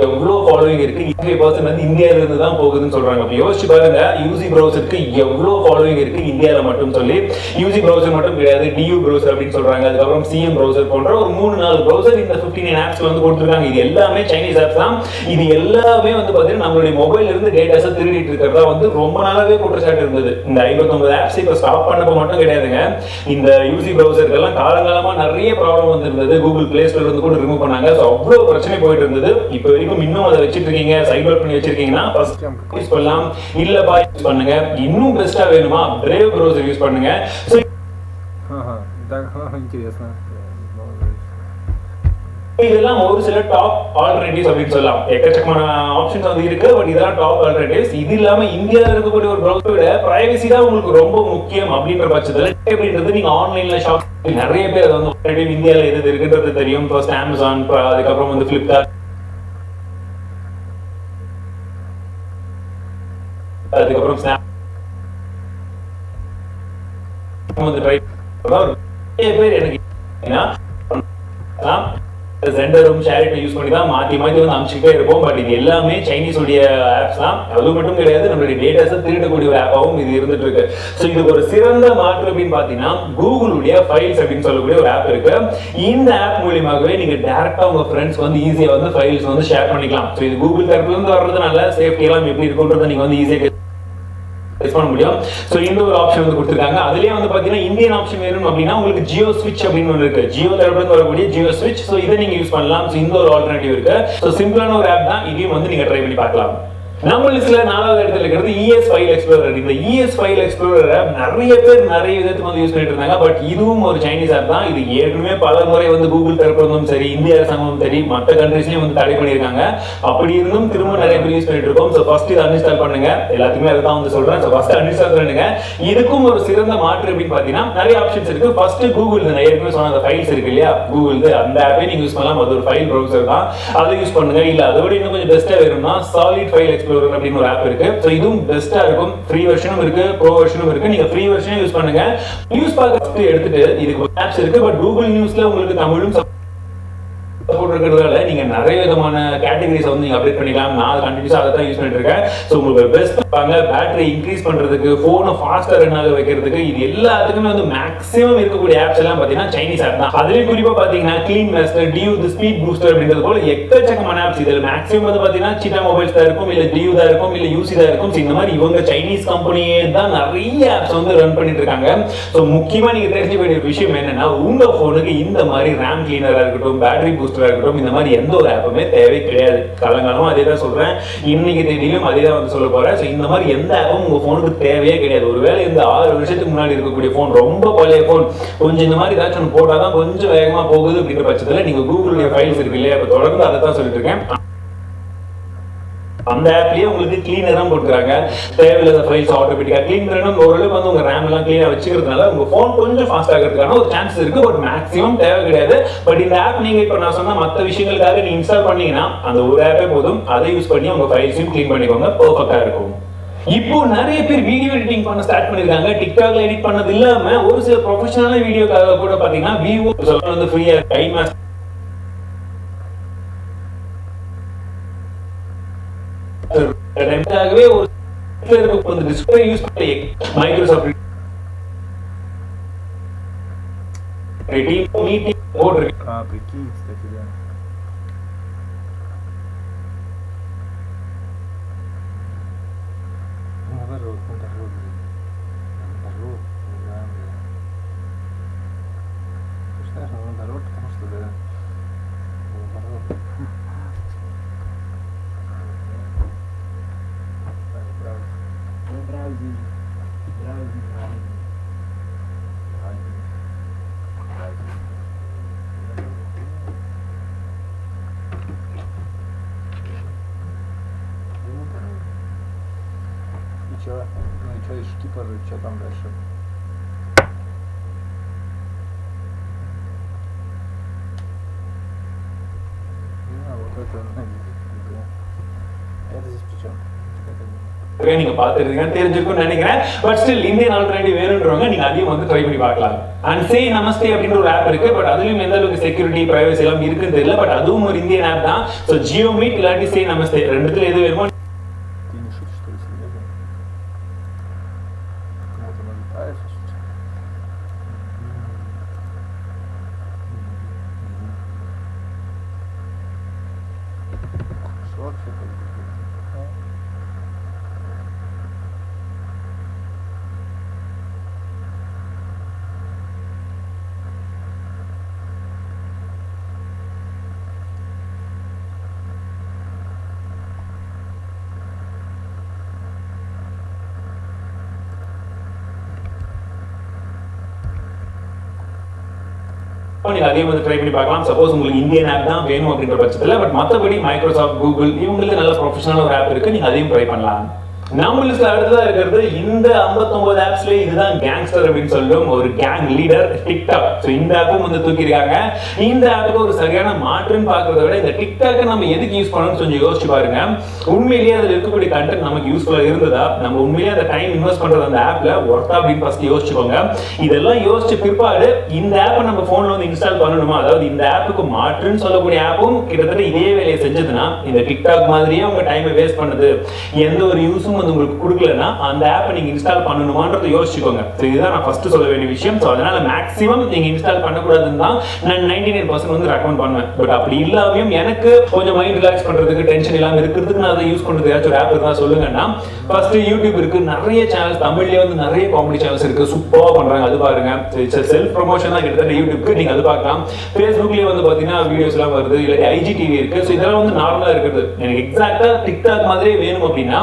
எவ்வளோ ஃபாலோவிங் இருக்கு 85% வந்து இந்தியாவில இருந்து தான் போகுதுன்னு சொல்றாங்க. அப்ப யோசிச்சு பாருங்க, யூசி ப்ரௌசருக்கு எவ்வளோ ஃபாலோவிங் இருக்கு இந்தியாவில மட்டும் சொல்லி. யூசி ப்ரௌசர் மட்டும் கிடையாது, டியூ ப்ரௌசர் அப்படின்னு சொல்றாங்க. அதுக்கப்புறம் சிஎம் ப்ரௌசர் போன்ற ஒரு 3-4 ப்ரௌசர் இந்த 59 ஆப்ஸ்ல வந்து கொடுத்துருக்காங்க. இது எல்லாமே சைனீஸ் ஆப்ஸ் தான். இது எல்லாமே வந்து பாத்தீங்கன்னா நம்மளுடைய மொபைல்ல இருந்து டேட்டாஸை திருடிட்டு இருக்கிறதா வந்து ரொம்ப நாளாவே குற்றச்சாட்டு இருந்தது. இந்த 59 ஆப்ஸ் இப்ப ஸ்டாப் பண்ணப்ப மட்டும் கிடையாதுங்க. இந்த யூசி ப்ரௌசருக்கெல்லாம் காலங்காலமா நிறைய ப்ராப்ளம் வந்திருந்தது. கூகுள் பிளே ஸ்டோர்ல இருந்து கூட ரிமூவ் பண்ணாங்க. ஸோ அவ்வளோ பிரச்சனை போயிட்டு இருந்தது. இப்போ இன்னும் அதை வச்சிட்டு இருக்கீங்க, சைட் அவுட் பண்ணி வச்சிருக்கீங்கன்னா ஃபர்ஸ்ட் யூஸ் பண்ணலாம். இல்லப்பா யூஸ் பண்ணுங்க. இன்னும் பெஸ்டா வேணுமா பிரேவ் ப்ரௌசர் யூஸ் பண்ணுங்க. சோ интересно. இதெல்லாம் ஒரு சில டாப் ஆல்டர்னேட்டிவ்ஸ் அப்படின்னு சொல்லலாம். எக்கச்சக்கமான ஆப்ஷன்ஸ் வந்து இருக்கு, பட் இதெல்லாம் டாப் ஆல்டர்னேட்டிவ்ஸ். இது இல்லாம இந்தியாவில் இருக்கக்கூடிய ஒரு ப்ரௌசரை விட பிரைவசி தான் உங்களுக்கு ரொம்ப முக்கியம் அப்படின்ற பட்சத்தில் அப்படின்றது நீங்க ஆன்லைன்ல ஷாப் நிறைய பேர் அதை வந்து ஆல்ரெடி இந்தியாவில் எது இருக்குன்றது தெரியும். ஃபர்ஸ்ட் அமேசான், அதுக்கப்புறம் வந்து பிளிப்கார்ட், அதுக்கப்புறம் ஸ்னாப் வந்து ட்ரை நிறைய பேர் எனக்கு சென்டரும் ஷேரிட்டை யூஸ் பண்ணி தான் மாற்றி மாற்றி வந்து அனுப்பிச்சுட்டே இருப்போம். பட் இது எல்லாமே சைனீஸ் உடைய ஆப்ஸ் தான். அது மட்டும் கிடையாது, நம்மளுடைய டேட்டாஸை திருடக்கூடிய ஒரு ஆப்பாகவும் இது இருந்துட்டு இருக்கு. ஸோ இதுக்கு ஒரு சிறந்த மாற்று அப்படின்னு பார்த்தீங்கன்னா கூகுளுடைய ஃபைல்ஸ் அப்படின்னு சொல்லக்கூடிய ஒரு ஆப் இருக்கு. இந்த ஆப் மூலியமாகவே நீங்க டேரக்டா உங்க ஃப்ரெண்ட்ஸ் வந்து ஈஸியா வந்து ஃபைல்ஸ் வந்து ஷேர் பண்ணிக்கலாம். ஸோ இது கூகுள் தரப்புல இருந்து வர்றதுனால சேஃப்டி எல்லாம் எப்படி இருக்குன்றதை நீங்க வந்து ஈஸியாக பண்ண முடியும். சோ இந்த ஒரு ஆப்ஷன் வந்து கொடுத்திருக்காங்க. அதுலயே வந்து பாத்தீங்கன்னா இந்தியன் ஆப்ஷன் வேணும் அப்படின்னா உங்களுக்கு ஜியோ ஸ்விட்ச் அப்படின்னு ஒன்று இருக்கு. ஜியோ தரப்புல இருந்து வரக்கூடிய ஜியோ ஸ்விட்ச். சோ இதை நீங்க யூஸ் பண்ணலாம். சோ இந்த ஒரு ஆல்டர்னேட்டிவ் இருக்கு. சோ சிம்பிளான ஒரு ஆப் தான். இதையும் வந்து நீங்க ட்ரை பண்ணி பார்க்கலாம். நம்ம லிஸ்ட்ல 4வது இடத்துல இருக்கிறது இஎஸ் ஃபைல் எக்ஸ்ப்ளோரர். இந்த இஎஸ் ஃபைல் எக்ஸ்ப்ளோரர் ஆப் நிறைய பேர் நிறைய விதத்துக்கு வந்து யூஸ் பண்ணிட்டு இருந்தாங்க. பட் இதுவும் ஒரு சைனீஸ் ஆப் தான். இது ஏற்கனவே பல முறை வந்து கூகுள் தரப்பும் சரி, இந்திய அரசாங்கமும் சரி, மற்ற கண்ட்ரீஸ்லயும் வந்து தடை பண்ணியிருக்காங்க. அப்படி இருந்தும் திரும்ப நிறைய பேர் யூஸ் பண்ணிட்டு இருக்கோம். ஸோ ஃபர்ஸ்ட் இதை அன்இன்ஸ்டால் பண்ணுங்க. எல்லாத்துக்குமே அதை தான் வந்து சொல்றேன். ஸோ ஃபர்ஸ்ட் அன்இன்ஸ்டால் பண்ணுங்க. இதுக்கும் ஒரு சிறந்த மாற்று அப்படின்னு பாத்தீங்கன்னா நிறைய ஆப்ஷன்ஸ் இருக்கு. ஃபர்ஸ்ட் கூகுள் நான் ஏற்கனவே சொன்ன அந்த ஃபைல்ஸ் இருக்கு இல்லையா, கூகுள் அந்த ஆப்பை நீங்க யூஸ் பண்ணலாம். அது ஒரு ஃபைல் ப்ரௌசர் தான். அதை யூஸ் பண்ணுங்க. இல்ல அதை விட இன்னும் கொஞ்சம் பெஸ்டா வேணும்னா சாலிட் ஃபைல் எக்ஸ்ப்ளோரர் அப்படின்னு ஒரு ஆப் இருக்கு. சோ இதுவும் பெஸ்டா இருக்கும். ஃப்ரீ வெர்ஷனும் இருக்கு, ப்ரோ வெர்ஷனும் இருக்கு. நீங்க ஃப்ரீ வெர்ஷனை யூஸ் பண்ணுங்க. நியூஸ் பார்க்க எடுத்துட்டு இதுக்கு ஆப்ஸ் இருக்கு. பட் கூகுள் நியூஸ்ல உங்களுக்கு தமிழும் சப்போர்ட் இருக்கிறதால நீங்க நிறைய விதமான கேட்டகரிஸ் வந்து நீங்க அப்டேட் பண்ணிக்கலாம். நான் கண்டினியூஸா அதை தான் யூஸ் பண்ணிட்டு இருக்கேன். ஸோ உங்களுக்கு பெஸ்ட் பேட்டரி இன்க்ரீஸ் பண்றதுக்கு, போனை ஃபாஸ்டா ரன் ஆக வைக்கிறதுக்கு, இது எல்லாத்துக்குமே வந்து மேக்ஸிமம் இருக்கக்கூடிய ஆப்ஸ் எல்லாம் பாத்தீங்கன்னா சைனீஸ் ஆப் தான். அதுலயும் குறிப்பா பாத்தீங்கன்னா clean master, DU, speed booster அப்படின்றது போல எக்கச்சக்கமான ஆப்ஸ். இதுல மேக்ஸிமம் வந்து பாத்தீங்கன்னா சீட்டா மொபைல்ஸ் தான் இருக்கும், இல்ல டியூ தான் இருக்கும், இல்ல யூசி தான் இருக்கும். இந்த மாதிரி இவங்க சைனீஸ் கம்பெனியே தான் நிறைய ஆப்ஸ் வந்து ரன் பண்ணிட்டு இருக்காங்க. ஸோ முக்கியமா நீங்க தெரிஞ்ச வேண்டிய விஷயம் என்னன்னா, உங்க போனுக்கு இந்த மாதிரி ரேம் கிளீனரா இருக்கட்டும், பேட்டரி பூஸ்டர் இருக்கட்டும், இந்த மாதிரி எந்த ஒரு ஆப்புமே தேவை கிடையாது. காலங்காலமா அதே தான் சொல்றேன், இன்னைக்கு தேதியிலும் அதே தான் வந்து சொல்ல போறேன். ஸோ இந்த மாதிரி எந்த ஆப்பும் உங்க போனுக்கு தேவையே கிடையாது. ஒருவேளை இந்த 6 வருஷத்துக்கு முன்னாடி இருக்கக்கூடிய போன், ரொம்ப பழைய போன், கொஞ்சம் இந்த மாதிரி ஏதாச்சும் போட்டாதான் கொஞ்சம் வேகமா போகுது அப்படிங்கிற பட்சத்துல நீங்க கூகுளுடைய ஃபைல்ஸ் இருக்கு இல்லையா, இப்ப தொடர்ந்து அதை தான் சொல்லிட்டு இருக்கேன். அந்த ஆப்லயே உங்களுக்கு கிளீனரும் போட்டுறாங்க. தேவையில்லாத ஃபைல்ஸ் ஆட்டோமேட்டிக்கா கிளீன் பண்ணணும். ஓரளவுக்கு வந்து உங்க ரேம் எல்லாம் கிளீனா வச்சுக்கிறதுனால உங்க போன் கொஞ்சம் ஃபாஸ்ட் ஆகிறதுக்கான ஒரு சான்ஸ் இருக்கு. பட் மேக்ஸிமம் தேவை கிடையாது. பட் இந்த ஆப் நீங்க இப்ப நான் சொன்ன மற்ற விஷயங்களுக்காக நீங்க இன்ஸ்டால் பண்ணீங்கன்னா அந்த ஒரு ஆப்பே போதும். அதை யூஸ் பண்ணி உங்க ஃபைல்ஸையும் கிளீன் பண்ணிக்கோங்க. பெர்ஃபெக்ட்டா இருக்கும். இப்போ நிறைய பேர் வீடியோ எடிட்டிங் பண்ண ஸ்டார்ட் பண்ணிருக்காங்க. டிக்டாக்ல எடிட் பண்ணது இல்லாம ஒரு சில ப்ரொஃபஷனல் வீடியோக்காக கூட பாத்தீங்கன்னா விவோ வந்து ஃப்ரீயா டைம் டைம்காகவே ஒரு டிஸ்ப்ளே யூஸ் பண்ணி மைக்ரோசாஃப்ட் மீட்டிங் போட்டுருக்கு. Прикинь, кстати, да. Наоборот, да. Конечно, наоборот, потому что, да, наоборот. Ну и что, и шкипер, что там дальше? Вот это, это здесь при чем? நீங்க பாத்துருக்கீங்க தெரிஞ்சிருக்கும்னு நினைக்கிறேன். பட் ஸ்டில் இந்தியன் ஆல்டர்னேட்டிவ் வேணும்ன்றவங்க நீங்க அதையும் வந்து ட்ரை பண்ணி பார்க்கலாம். அண்ட் சே நமஸ்தே அப்படின்ற ஒரு ஆப் இருக்கு. பட் அதுலயும் எந்த அளவுக்கு செக்யூரிட்டி பிரைவசி எல்லாம் இருக்குன்னு தெரியல. பட் அதுவும் ஒரு இந்தியன் ஆப் தான். ஸோ ஜியோ மீட் இல்லாட்டி சே நமஸ்தே ரெண்டுத்துல எது வேணுமோ நீங்க அதே வந்து ட்ரை பண்ணி பார்க்கலாம். சப்போஸ் உங்களுக்கு இந்தியன் ஆப் தான் வேணும் அப்படின்ற பட்சத்தில். பட் மற்றபடி மைக்ரோசாஃப்ட், கூகுள் இவங்களுக்கு நல்ல ப்ரொஃபஷனல் ஒரு ஆப் இருக்கு. நீங்க அதையும் ட்ரை பண்ணலாம். நம்ம லிஸ்ட்ல அடுத்ததா இருக்கிறது இந்த 59 ஆப்ஸ்ல இதுதான் கேங்ஸ்டர் அப்படின்னு சொல்லும் ஒரு கேங் லீடர் டிக்டாக். ஸோ இந்த ஆப்பும் வந்து தூக்கியிருக்காங்க. இந்த ஆப்புக்கு ஒரு சரியான மாற்றுன்னு பார்க்கறத விட இந்த டிக்டாக்கை நம்ம எதுக்கு யூஸ் பண்ணணும்னு கொஞ்சம் யோசிச்சு பாருங்க. உண்மையிலேயே அதில் இருக்கக்கூடிய கண்டென்ட் நமக்கு யூஸ்ஃபுல்லா இருந்ததா, நம்ம உண்மையிலேயே அந்த டைம் இன்வெஸ்ட் பண்றது அந்த ஆப்ல ஒர்த்தா அப்படின்னு ஃபர்ஸ்ட் யோசிச்சுக்கோங்க. இதெல்லாம் யோசிச்சு பிற்பாடு இந்த ஆப்பை நம்ம போன்ல வந்து இன்ஸ்டால் பண்ணணுமா, அதாவது இந்த ஆப்புக்கு மாற்றுன்னு சொல்லக்கூடிய ஆப்பும் கிட்டத்தட்ட இதே வேலையை செஞ்சதுன்னா இந்த டிக்டாக் மாதிரியே உங்க டைமை வேஸ்ட் பண்ணுது, எந்த ஒரு யூஸும் வந்து உங்களுக்கு கொடுக்கலன்னா அந்த ஆப்பை நீங்க இன்ஸ்டால் பண்ணணுமான்றதை யோசிச்சுக்கோங்க. இதுதான் நான் ஃபர்ஸ்ட் சொல்ல வேண்டிய விஷயம். ஸோ அதனால மேக்ஸிமம் நீங்க இன்ஸ்டால் பண்ணக்கூடாதுன்னு தான் நான் 99% வந்து ரெக்கமெண்ட் பண்ணுவேன். பட் அப்படி இல்லாமையும் எனக்கு கொஞ்சம் மைண்ட் ரிலாக்ஸ் பண்றதுக்கு, டென்ஷன் இல்லாம இருக்கிறதுக்கு நான் அதை யூஸ் பண்றது ஏதாச்சும் ஒரு ஆப் இருந்தா சொல்லுங்கன்னா, ஃபர்ஸ்ட் யூடியூப் இருக்கு, நிறைய சேனல்ஸ் தமிழ்லயே வந்து நிறைய காமெடி சேனல்ஸ் இருக்கு, சூப்பரா பண்றாங்க, அது பாருங்க. செல்ஃப் ப்ரொமோஷன் தான் கிட்டத்தட்ட யூடியூப்க்கு, நீங்க அது பார்க்கலாம். ஃபேஸ்புக்லயே வந்து பாத்தீங்கன்னா வீடியோஸ் எல்லாம் வருது, இல்லாட்டி ஐஜிடிவி இருக்கு. ஸோ இதெல்லாம் வந்து நார்மலா இருக்குது. எனக்கு எக்ஸாக்டா டிக்டாக் மாதிரியே வேணும் அப்படின்னா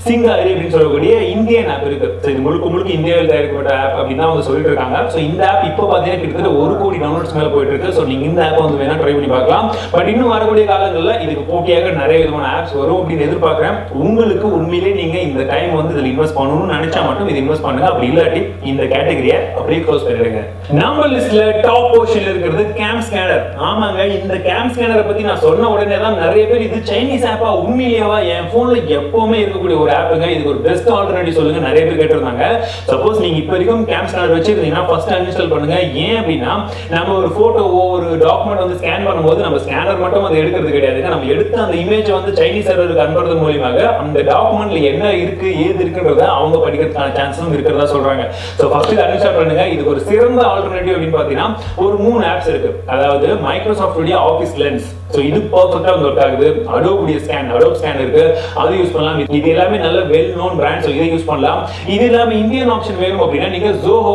சிங்காரி அப்படின்னு சொல்லக்கூடிய இந்தியன் ஆப் இருக்கு. இது முழுக்க முழுக்க இந்தியாவில் தயாரிக்கப்பட்ட ஆப் அப்படின்னு வந்து சொல்லிட்டு இருக்காங்க. ஸோ இந்த ஆப் இப்போ பார்த்தீங்கன்னா கிட்டத்தட்ட 1 கோடி டவுன்லோட்ஸ் மேல போயிட்டு இருக்கு. ஸோ நீங்க இந்த ஆப் வந்து வேணா ட்ரை பண்ணி பார்க்கலாம். பட் இன்னும் வரக்கூடிய காலங்களில் இதுக்கு போட்டியாக நிறைய விதமான ஆப்ஸ் வரும் அப்படின்னு எதிர்பார்க்கிறேன். உங்களுக்கு உண்மையிலேயே நீங்க இந்த டைம் வந்து இதில் இன்வெஸ்ட் பண்ணணும்னு நினைச்சா மட்டும் இது இன்வெஸ்ட் பண்ணுங்க. அப்படி இல்லாட்டி இந்த கேட்டகரியை அப்படியே க்ளோஸ் பண்ணிடுங்க. நம்ம லிஸ்ட்ல டாப் பொசிஷன்ல இருக்கிறது கேம் ஸ்கேனர். ஆமாங்க, இந்த கேம் ஸ்கேனரை பத்தி நான் சொன்ன உடனே தான் நிறைய பேர் இது சைனீஸ் ஆப்பா, உண்மையிலேயேவா, என் போன்ல எப்பவுமே இருக்கக்கூடிய ஒரு ஆப்புங்க, இதுக்கு ஒரு பெஸ்ட் ஆல்டர்னேட்டிவ் சொல்லுங்க நிறைய பேர் கேட்டிருந்தாங்க. சப்போஸ் நீங்க இப்ப வரைக்கும் கேம் ஸ்கேனர் வச்சிருந்தீங்கன்னா ஃபர்ஸ்ட் அன்இன்ஸ்டால் பண்ணுங்க. ஏன் அப்படின்னா நம்ம ஒரு போட்டோவோ ஒரு டாக்குமெண்ட் வந்து ஸ்கேன் பண்ணும்போது நம்ம ஸ்கேனர் மட்டும் அதை எடுக்கிறது கிடையாதுங்க. நம்ம எடுத்த அந்த இமேஜை வந்து சைனீஸ் சர்வருக்கு அனுப்புறது மூலமாக அந்த டாக்குமெண்ட்ல என்ன இருக்கு ஏது இருக்குன்றத அவங்க படிக்கிறதுக்கான சான்ஸும் இருக்கிறதா சொல்றாங்க. ஸோ ஃபர்ஸ்ட் இதை அன்இன்ஸ்டால் பண்ணுங்க. இதுக்கு ஒரு சிறந்த ஆல்டர்னேட்டிவ் அப்படின்னு பார்த்தீங்கன்னா ஒரு 3 ஆப்ஸ் இருக்கு. அதாவது மைக்ரோசாஃப்ட் உடைய ஆஃபீஸ் லென்ஸ், ஸோ இது பர்ஃபெக்ட்டா வந்து ஒர்க் ஆகுது. அடோபுடைய அடோப் ஸ்கேன் இருக்கு, அது யூஸ் பண்ணலாம். இது எல்லாமே நல்ல வெல் நோன் பிராண்ட், ஸோ இதை யூஸ் பண்ணலாம். இது இல்லாம இந்தியன் ஆப்ஷன் வேணும் அப்படின்னா நீங்க ஜோஹோ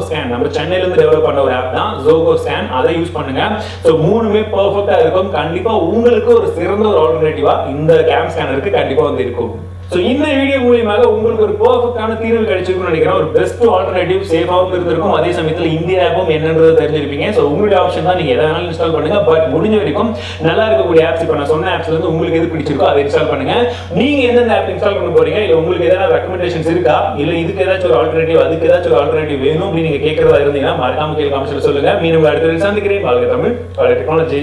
ஸ்கேன், நம்ம சென்னையில இருந்து டெவலப் பண்ண ஒரு ஆப் தான் ஜோஹோ ஸ்கேன், அதை யூஸ் பண்ணுங்க. ஸோ 3மே பர்ஃபெக்ட்டா இருக்கும். கண்டிப்பா உங்களுக்கு ஒரு சிறந்த ஒரு ஆல்டர்னேட்டிவா இந்த கேம் ஸ்கேனருக்கு கண்டிப்பா வந்து இருக்கும். So இந்த வீடியோ மூலமாக உங்களுக்கு ஒரு பெர்ஃபெக்ட்டான தீர்வு கிடைச்சிருக்கும்னு நினைக்கிறேன். ஒரு பெஸ்ட் ஆல்டர்னேட்டிவ் சேஃபாவும் இருந்திருக்கும், அதே சமயத்தில் இந்திய ஆப்பும் என்னன்றது தெரிஞ்சிருப்பீங்க. ஸோ உங்களுடைய ஆப்ஷன் தான், நீங்க எதை வேணாலும் இன்ஸ்டால் பண்ணுங்க. பட் முடிஞ்ச வரைக்கும் நல்லா இருக்கக்கூடிய ஆப்ஸ், இப்போ நான் சொன்ன ஆப்ஸ்ல இருந்து உங்களுக்கு எது பிடிச்சிருக்கோ அதை இன்ஸ்டால் பண்ணுங்க. நீங்க எந்தெந்த ஆப் இன்ஸ்டால் பண்ண போறீங்க, இல்ல உங்களுக்கு ஏதாவது ரெக்கமெண்டேஷன்ஸ் இருக்கா, இல்ல இதுக்கு ஏதாச்சும் ஒரு ஆல்டர்னேட்டிவ், அதுக்கு ஏதாச்சும் ஒரு ஆல்டர்னேட்டிவ் வேணும் அப்படின்னு நீங்க கேட்கறதா இருந்தீங்கன்னா மறக்காம கீழே கமெண்ட்ஸ்ல சொல்லுங்க. மீண்டும் அடுத்த சந்திக்கிறேன். வாழ்க தமிழ், வாழ்க டெக்னாலஜி.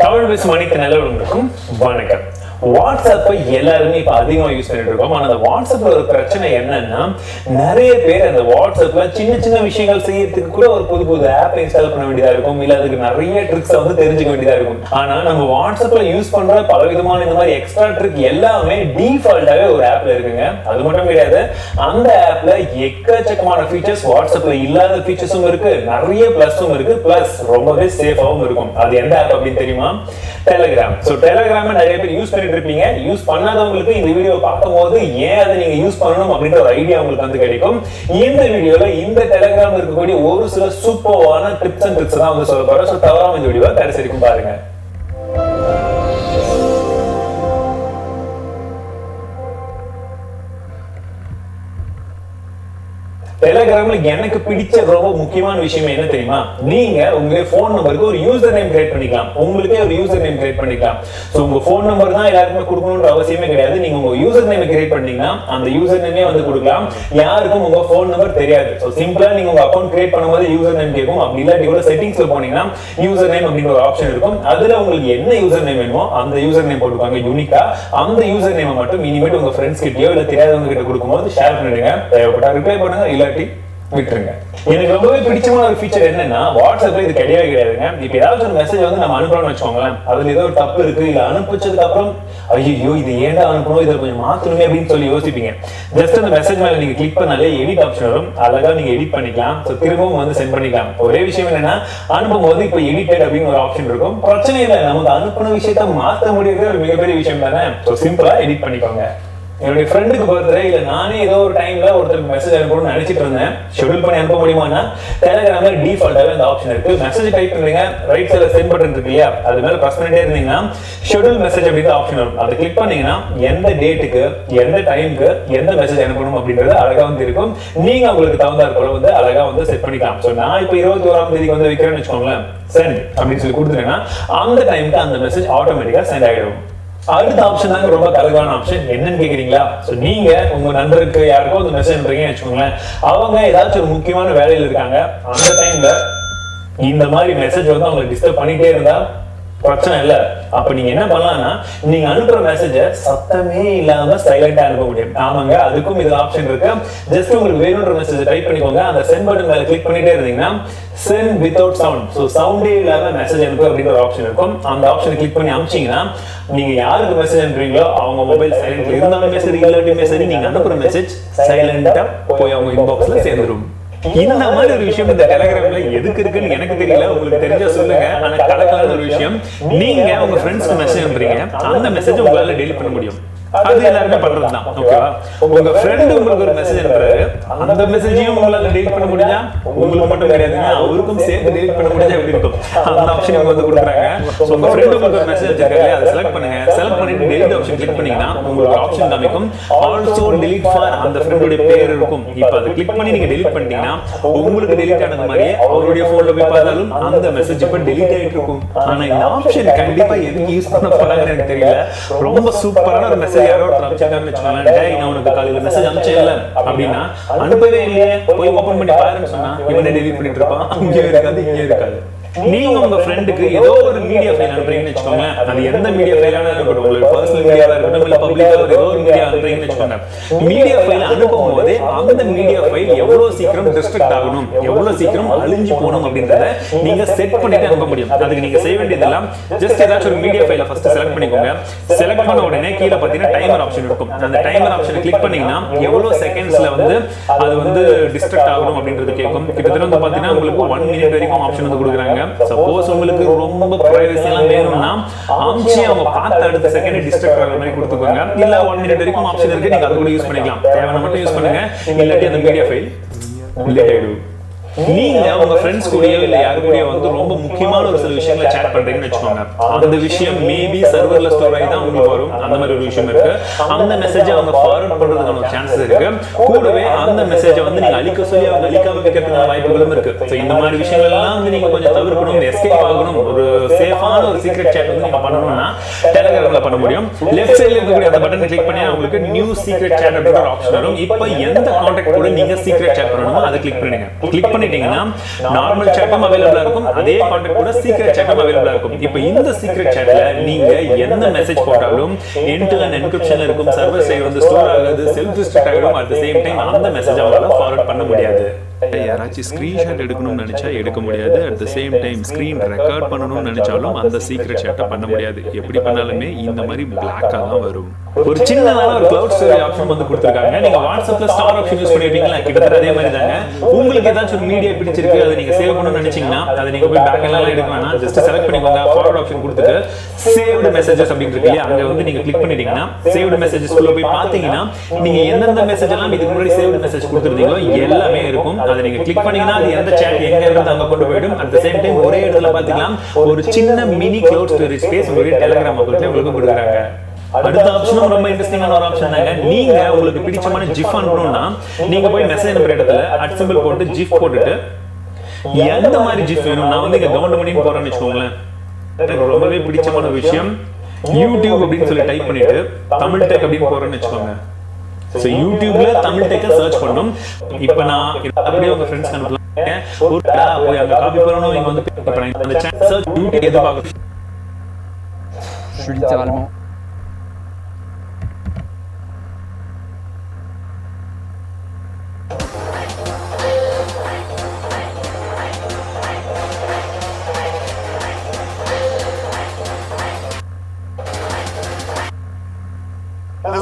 தமிழ் பேசும் அனைத்து நல்லவர்களுக்கும் வணக்கம். வாட்ஸ்அப்பை எல்லாருமே இப்ப அதிகமா யூஸ் பண்ணிட்டு இருக்கோம். ஆனா அந்த வாட்ஸ்அப்ல ஒரு பிரச்சனை என்னன்னா, நிறைய பேர் அந்த வாட்ஸ்அப்ல சின்ன சின்ன விஷயங்கள் செய்யறதுக்கு கூட ஒரு புது ஆப் இன்ஸ்டால் பண்ண வேண்டியதா இருக்கும், இல்ல அதுக்கு நிறைய ட்ரிக்ஸ் வந்து தெரிஞ்சுக்க வேண்டியதா இருக்கும். ஆனா நம்ம வாட்ஸ்அப்ல யூஸ் பண்ற பலவிதமான இந்த மாதிரி எக்ஸ்ட்ரா ட்ரிக் எல்லாமே டிஃபால்ட்டாவே ஒரு ஆப்ல இருக்குங்க. அது மட்டும் கிடையாது, அந்த ஆப்ல எக்கச்சக்கமான ஃபீச்சர்ஸ், வாட்ஸ்அப்ல இல்லாத ஃபீச்சர்ஸும் இருக்கு, நிறைய பிளஸும் இருக்கு, பிளஸ் ரொம்பவே சேஃபாவும் இருக்கும். அது எந்த ஆப் அப்படின்னு தெரியுமா? டெலிகிராம். சோ டெலிகிராம் நிறைய பேர் யூஸ் இருப்பீங்க. யூஸ் பண்ணாதவங்களுக்கு இந்த வீடியோ பார்க்கும்போது ஏன் அதை நீங்க யூஸ் பண்ணணும் அப்படின்ற ஒரு ஐடியா உங்களுக்கு வந்து கிடைக்கும். இந்த வீடியோல இந்த டெலிகிராம் இருக்கக்கூடிய ஒரு சில சூப்பரான டிப்ஸ் அண்ட் ட்ரிக்ஸ் தான் வந்து சொல்ல போறேன். சோ தவறாம இந்த வீடியோவை கடைசி வரைக்கும் பாருங்க. டெலிகிராம்ல எனக்கு பிடிச்ச ரொம்ப முக்கியமான விஷயம் என்ன தெரியுமா, நீங்க உங்க போன் நம்பருக்கு ஒரு யூசர் நேம் கிரியேட் பண்ணிக்கலாம். உங்களுக்கே ஒரு யூசர் நேம் கிரியேட் பண்ணிக்கலாம். சோ உங்க போன் நம்பர் தான் எல்லாருக்குமே கொடுக்கணும்ன்ற அவசியமே கிடையாது. நீங்க உங்க யூசர் நேம் கிரியேட் பண்ணீங்கன்னா அந்த யூசர் நேமே வந்து கொடுக்கலாம். யாருக்கும் உங்க போன் நம்பர் தெரியாது. சோ சிம்பிளா நீங்க உங்க அக்கவுண்ட் கிரியேட் பண்ணும்போது யூசர் நேம் கேட்கும். அப்படி இல்லாட்டி கூட செட்டிங்ஸ்ல போனீங்கன்னா யூசர் நேம் அப்படிங்கிற ஒரு ஆப்ஷன் இருக்கும். அதுல உங்களுக்கு என்ன யூசர் நேம் வேணுமோ அந்த யூசர் நேம் போட்டுப்பாங்க யூனிக்கா. அந்த யூசர் நேம் மட்டும் இனிமேட்டு உங்க ஃப்ரெண்ட்ஸ் கிட்டயோ இல்ல தெரியாதவங்க கிட்ட கொடுக்கும்போது ஷேர் பண்ணிடுங்க. தேவைப்பட்டா ரிப்ளை பண்ணுங்க, இல்லாட்டி விட்டுருங்க. எனக்கு ரொம்பவே பிடிச்சமான ஒரு ஃபீச்சர் என்னன்னா, வாட்ஸ்அப்ல இது கிடையாதுங்க. இப்ப ஏதாவது ஒரு மெசேஜ் வந்து நம்ம அனுப்புறோம்னு வச்சுக்கோங்களேன், அதுல ஏதோ ஒரு தப்பு இருக்கு, இல்ல அனுப்பிச்சதுக்கு அப்புறம் ஐயோ இது ஏன்டா அனுப்பணும், இதை கொஞ்சம் மாத்தணுமே அப்படின்னு சொல்லி யோசிப்பீங்க. ஜஸ்ட் அந்த மெசேஜ் மேல நீங்க கிளிக் பண்ணாலே எடிட் ஆப்ஷன் வரும். அழகா நீங்க எடிட் பண்ணிக்கலாம். சோ திரும்பவும் வந்து சென்ட் பண்ணிக்கலாம். ஒரே விஷயம் என்னன்னா, அனுப்பும் போது இப்ப எடிட்டட் அப்படின்னு ஒரு ஆப்ஷன் இருக்கும். பிரச்சனை இல்லை, நமக்கு அனுப்பின விஷயத்த மாத்த முடியாது, ஒரு மிகப்பெரிய விஷயம் தானே. சோ சிம்பிளா எடிட் பண்ணிக்கோங்க. என்னுடைய ஃப்ரெண்டுக்கு பர்த்டே இல்ல நானே ஏதோ ஒரு டைம்ல ஒருத்தருக்கு மெசேஜ் அனுப்பணும்னு நினைச்சிட்டு இருந்தேன். ஷெட்யூல் பண்ணி அனுப்ப முடியுமானா டெலிகிராம்ல டிஃபால்ட்டாவே அந்த ஆப்ஷன் இருக்கு. மெசேஜ் டைப் பண்ணுங்க, ரைட் சைடுல சென்ட் பட்டன் இருக்கு இல்லையா, அது மேல பிரஸ் பண்ணிட்டே இருந்தீங்கன்னா ஷெட்யூல் மெசேஜ் அப்படிங்கிற ஆப்ஷன் வரும். அதை கிளிக் பண்ணீங்கன்னா எந்த டேட்டுக்கு எந்த டைமுக்கு எந்த மெசேஜ் அனுப்பணும் அப்படின்றது அழகா வந்து இருக்கும். நீங்க உங்களுக்கு தகுந்தாற் போல வந்து அழகா வந்து செட் பண்ணிக்கலாம். ஸோ நான் இப்போ 21ஆம் தேதிக்கு வந்து வைக்கிறேன்னு வச்சுக்கோங்களேன், சென்ட் அப்படின்னு சொல்லி கொடுத்துட்டேன்னா அந்த டைமுக்கு அந்த மெசேஜ் ஆட்டோமேட்டிக்கா சென்ட் ஆகிடும். அடுத்த ஆப்ஷன் தாங்க ரொம்ப கலகான ஆப்ஷன். என்னன்னு கேக்குறீங்களா, சோ நீங்க உங்க நண்பருக்கு யாருக்கோ அந்த மெசேஜ் பண்றீங்கன்னு வச்சுக்கோங்களேன், அவங்க ஏதாச்சும் ஒரு முக்கியமான வேலையில இருக்காங்க, அந்த டைம்ல இந்த மாதிரி மெசேஜ் வந்து அவங்க டிஸ்டர்ப் பண்ணிட்டே இருந்தா பிரச்சனை இல்ல. அப்ப நீங்க என்ன பண்ணலாம்னா, நீங்க அனுப்புற மெசேஜ சத்தமே இல்லாம சைலண்டா அனுப்ப முடியும். ஆமாங்க, அதுக்கும் இது ஆப்ஷன் இருக்கு. ஜஸ்ட் உங்களுக்கு வேணும்ன்ற மெசேஜ் டைப் பண்ணிக்கோங்க, அந்த சென்ட் பட்டன் மேல கிளிக் பண்ணிட்டே இருந்தீங்கன்னா சென்ட் வித்அவுட் சவுண்ட், சோ சவுண்டே இல்லாம மெசேஜ் அனுப்பு அப்படிங்கிற ஒரு ஆப்ஷன் இருக்கும். அந்த ஆப்ஷனை கிளிக் பண்ணி அனுப்பிச்சீங்கன்னா நீங்க யாருக்கு மெசேஜ் அனுப்புறீங்களோ அவங்க மொபைல் சைலண்ட்ல இருந்தாலுமே சரி இல்லாட்டியுமே சரி, நீங்க அனுப்புற மெசேஜ் சைலண்டா போய் அவங்க இன்பாக்ஸ்ல சேர்ந்துடும். இந்த மாதிரி ஒரு விஷயம் இந்த டெலிகிராம்ல எதுக்கு இருக்குன்னு எனக்கு தெரியல, உங்களுக்கு தெரிஞ்சா சொல்லுங்க. ஆனா கலக்கலான ஒரு விஷயம், நீங்க உங்க ஃப்ரெண்ட்ஸ்க்கு மெசேஜ் அனுப்புறீங்க, அந்த மெசேஜ் உங்களால டெலீட் பண்ண முடியும். அது எல்லாருமே பண்றதுதான். ஓகேவா, உங்க ஃப்ரெண்ட் உங்களுக்கு ஒரு மெசேஜ் அனுப்புறாரு, அந்த மெசேஜையும் உங்களால டெலீட் பண்ண முடிஞ்சா உங்களுக்கு மட்டும் கிடையாதுங்க, அவருக்கும் சேர்த்து டெலீட் பண்ண முடிஞ்சா எப்படி இருக்கும், அந்த ஆப்ஷன் இவங்க வந்து கொடுக்குறாங்க. சோ உங்க ஃப்ரெண்ட் உங்களுக்கு ஒரு மெசேஜ் அனுப்பிச்சிருக்காரு, அதை செலக்ட் பண்ணுங்க. செலக்ட் பண்ணிட்டு டெலீட் ஆப்ஷன் கிளிக் பண்ணீங்கன்னா உங்களுக்கு ஆப்ஷன் காமிக்கும், ஆல்சோ டெலீட் ஃபார் அந்த ஃப்ரெண்டோட பேர் இருக்கும். இப்போ அதை கிளிக் பண்ணி நீங்க டெலீட் பண்ணிட்டீங்கன்னா உங்களுக்கு டெலீட் ஆனது மாதிரியே அவருடைய போன்ல போய் பார்த்தாலும் அந்த மெசேஜ் இப்ப டெலீட் ஆயிட்டு இருக்கும். ஆனா இந்த ஆப்ஷன் கண்டிப்பா எதுக்கு யூஸ் பண்ண போறாங்கன்னு எனக்கு தெரியல. ரொம்ப சூப்பரான ஒரு மெசேஜ் யாரோ ஒருத்தர் அனுப்பிச்சிருக்காங்கன்னு வச்சுக்கோங்களேன், டேய் நான் உனக்கு காலையில மெசேஜ் அனுப்பிச்சேன்ல அப்படின்னா அனுப்பவே இல்லையே, போய் ஓபன் பண்ணி பாருன்னு சொன்னா இவனே டெலீட் பண்ணிட்டு இருப்பான். இங்கே இருக்காது, இங்கே இருக்காது. நீங்க உங்க ஃப்ரெண்டுக்கு ஏதோ ஒரு மீடியா ஃபைல் அனுப்புறீங்கன்னு வச்சுக்கோங்க, அது எந்த மீடியா ஃபைலான இருக்கட்டும், உங்களுக்கு பர்சனல் மீடியாவா இருக்கட்டும் இல்ல பப்ளிக்கா ஏதோ ஒரு மீடியா அனுப்புறீங்கன்னு வச்சுக்கோங்க, மீடியா ஃபைல் அனுப்பும் போது அந்த மீடியா ஃபைல் எவ்வளவு சீக்கிரம் டிஸ்ட்ரக்ட் ஆகணும், எவ்வளவு சீக்கிரம் அழிஞ்சு போகணும் அப்படின்றத நீங்க செட் பண்ணிட்டு அனுப்ப முடியும். அதுக்கு நீங்க செய்ய வேண்டியதெல்லாம் ஜஸ்ட் ஏதாச்சும் ஒரு மீடியா ஃபைலை ஃபர்ஸ்ட் செலக்ட் பண்ணிக்கோங்க. செலக்ட் பண்ண உடனே கீழே பாத்தீங்கன்னா டைமர் ஆப்ஷன் இருக்கும். அந்த டைமர் ஆப்ஷனை கிளிக் பண்ணீங்கன்னா எவ்வளவு செகண்ட்ஸ்ல வந்து அது வந்து டிஸ்ட்ரக்ட் ஆகணும் அப்படின்றது கேட்கும். கிட்டத்தட்ட வந்து பாத்தீங்கன்னா உங்களுக்கு 1 மினிட் வரைக்கும் ஆப்ஷன் வந்து கொடுக்குறாங்க. சப்போஸ் உங்களுக்கு ரொம்ப பிரைவசி எல்லாம் வேணும்னா ஆம்சி அவங்க பார்த்த அடுத்த செகண்ட் டிஸ்ட்ரக்ட் ஆகிற மாதிரி கொடுத்துக்கோங்க. இல்ல 1 மினிட் வரைக்கும் ஆப்ஷன் இருக்கு, நீங்க அது கூட யூஸ் பண்ணிக்கலாம். தேவையான மட்டும் யூஸ் பண்ணுங்க, இல்லாட்டி அந்த மீடியா ஃபைல் டிலீட் ஆயிடும். நீங்க உங்க ஃப்ரெண்ட்ஸ் கூடயோ இல்ல யாரு கூடயோ வந்து ரொம்ப முக்கியமான ஒரு சில விஷயங்களை சேட் பண்றீங்கன்னு வச்சுக்கோங்க, அந்த விஷயம் மேபி சர்வர்ல ஸ்டோர் ஆகி தான் உங்களுக்கு வரும். அந்த மாதிரி ஒரு விஷயம் இருக்கு. அந்த மெசேஜை அவங்க ஃபார்வர்ட் பண்றதுக்கான ஒரு சான்சஸ் இருக்கு. கூடவே அந்த மெசேஜை வந்து நீங்க அழிக்க சொல்லி அவங்க அழிக்காம வைக்கிறதுக்கான வாய்ப்புகளும் இருக்கு. ஸோ இந்த மாதிரி விஷயங்கள் எல்லாம் வந்து நீங்க கொஞ்சம் தவிர்க்கணும், எஸ்கேப் ஆகணும். ஒரு சேஃபான ஒரு சீக்ரெட் சேட் வந்து நீங்க பண்ணணும்னா டெலிகிராம்ல பண்ண முடியும். லெஃப்ட் சைடுல இருக்கக்கூடிய அந்த பட்டனை கிளிக் பண்ணி உங்களுக்கு நியூ சீக்ரெட் சேட் அப்படிங்கிற ஒரு ஆப்ஷன் வரும். இப்போ எந்த கான்டாக்ட் கூட நீங்க சீக்ரெட் சேட் பண்ணணுமோ அதை கிளிக் பண்ணுங்க. கிளிக் பண்ணி நார்மல் சாட்டும் அவைலபிளா இருக்கும், அதே கான்டாக்ட் கூட சீக்ரெட் சாட்டும் அவைலபிளா இருக்கும். இப்போ இந்த சீக்ரெட் சாட்ல நீங்க எந்த மெசேஜ் போட்டாலும் எண்ட் டு எண்ட் என்கிரிப்ஷன்ல இருக்கும், சர்வர் சைடு வந்து ஸ்டோர் ஆகாது, செல்ஃப் டிஸ்ட்ரக்ட் ஆகிடும். அட் தி சேம் டைம் அந்த மெசேஜ் அவங்களால ஃபார்வர்ட் பண்ண முடியாது. யாராச்சும் ஸ்கிரீன்ஷாட் எடுக்கணும்னு நினைச்சா எடுக்க முடியாது. At the same time screen record பண்ணணும்னு நினைச்சாலும் அந்த சீக்ரெட் சாட்டை பண்ண முடியாது. எப்படி பண்ணாலுமே இந்த மாதிரி பிளாக்கா தான் வரும். ஒரு சின்னதான ஒரு கிளவுட் ஸ்டோரேஜ் ஆப்ஷன் வந்து கொடுத்திருக்காங்க. நீங்க வாட்ஸ்அப்ல ஸ்டார் ஆப்ஷன் யூஸ் பண்ணிருப்பீங்களா, கிட்டத்தட்ட அதே மாதிரி தாங்க. உங்களுக்கு ஏதாச்சும் ஒரு மீடியா பிடிச்சிருக்கு, அதை நீங்க சேவ் பண்ணணும்னு நினைச்சீங்கன்னா அதை நீங்க போய் பேக் எல்லாம் எடுக்க வேணாம், ஜஸ்ட் செலக்ட் பண்ணிக்கோங்க. ஃபார்வர்ட் ஆப்ஷன் கொடுத்துட்டு சேவ்டு மெசேஜஸ் அப்படின்னு இருக்கு இல்லையா, அங்க வந்து நீங்க கிளிக் பண்ணிட்டீங்கன்னா சேவ்டு மெசேஜஸ் குள்ள போய் பாத்தீங்கன்னா நீங்க எந்தெந்த மெசேஜ் எல்லாம் இதுக்கு முன்னாடி சேவ்டு மெசேஜ் கொடுத்திருந்தீங்களோ எல்லாமே இருக்கும். அதை நீங்க கிளிக் பண்ணீங்கன்னா அது எந்த சாட் எங்க இருந்து அங்க கொண்டு போயிடும். அட் தி சேம் டைம் ஒரே இடத்துல பாத்தீங்கன்னா ஒரு சின்ன மினி கிளவுட் ஸ்டோரேஜ் ஸ்பேஸ் உங்களுடைய டெலிகிராம் அக்கவுண்ட்ல உங்களுக்கு கொடுக்குறாங்க. அடுத்த ஆப்ஷனும் ரொம்ப இன்ட்ரெஸ்டிங்கான ஒரு ஆப்ஷன் தாங்க. நீங்க உங்களுக்கு பிடிச்சமான ஜிஃப் அனுப்பணும்னா நீங்க போய் மெசேஜ் அனுப்புற இடத்துல @ போட்டு ஜிஃப் போட்டுட்டு எந்த மாதிரி ஜிஃப் வேணும், நான் வந்து இங்க கவர்மெண்ட் போறேன்னு வச்சுக்கோங்களேன், எனக்கு ரொம்பவே பிடிச்சமான விஷயம் யூடியூப் அப்படின்னு சொல்லி டைப் பண்ணிட்டு தமிழ் டெக் அப்படின்னு போறேன்னு வச்சுக்கோங்க. ஸோ யூடியூப்ல தமிழ் டெக்கை சர்ச் பண்ணணும். இப்போ நான் அப்படியே உங்க ஃப்ரெண்ட்ஸ் அனுப்பலாம், போய் அங்க காப்பி பண்ணணும், இங்க வந்து அந்த சேனல் சர்ச் யூடியூப் எது பார்க்க. Je suis littéralement.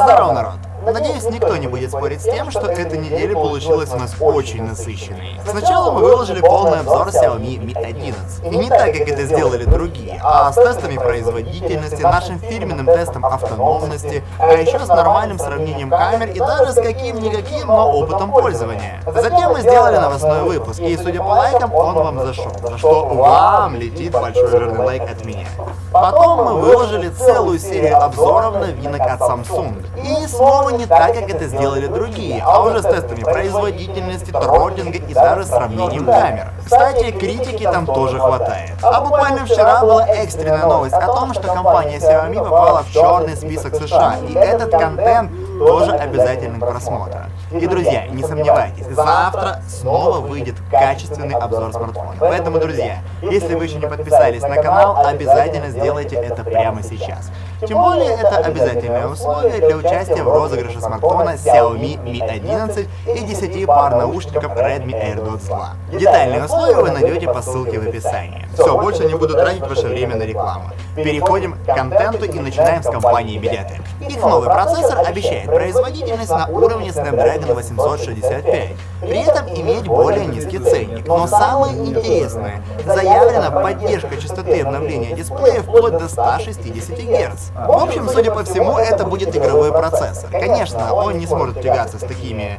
Здорово, народ! Надеюсь, никто не будет спорить с тем, что эта неделя получилась у нас очень насыщенной. Сначала мы выложили полный обзор Xiaomi Mi 11. И не так, как это сделали другие, а с тестами производительности, нашим фирменным тестом автономности, а еще с нормальным сравнением камер и даже с каким-никаким, но опытом пользования. Затем мы сделали новостной выпуск, и, судя по лайкам, он вам зашел, за что вам летит большой жирный лайк от меня. Потом мы выложили целую серию обзоров новинок от Samsung. И снова не так, как это сделали другие, а уже с тестами производительности, троллинга и даже сравнением камер. Кстати, критики там тоже хватает. А буквально вчера была экстренная новость о том, что компания Xiaomi попала в черный список США, и этот контент тоже обязателен к просмотру. И, друзья, не сомневайтесь, завтра снова выйдет качественный обзор смартфона. Поэтому, друзья, если вы еще не подписались на канал, обязательно сделайте это прямо сейчас. Тем более, это обязательное условие для участия в розыгрыше смартфона Xiaomi Mi 11 и 10 пар наушников Redmi AirDots 2. Детальные условия вы найдете по ссылке в описании. Все, больше не буду тратить ваше время на рекламу. Переходим к контенту и начинаем с компании Mediatek. Их новый процессор обещает производительность на уровне Snapdragon 865, при этом иметь более низкий ценник. Но самое интересное, заявлена поддержка частоты обновления дисплея вплоть до 160 Гц. В общем, судя по всему, это будет игровой процессор. Конечно, он не сможет тягаться с такими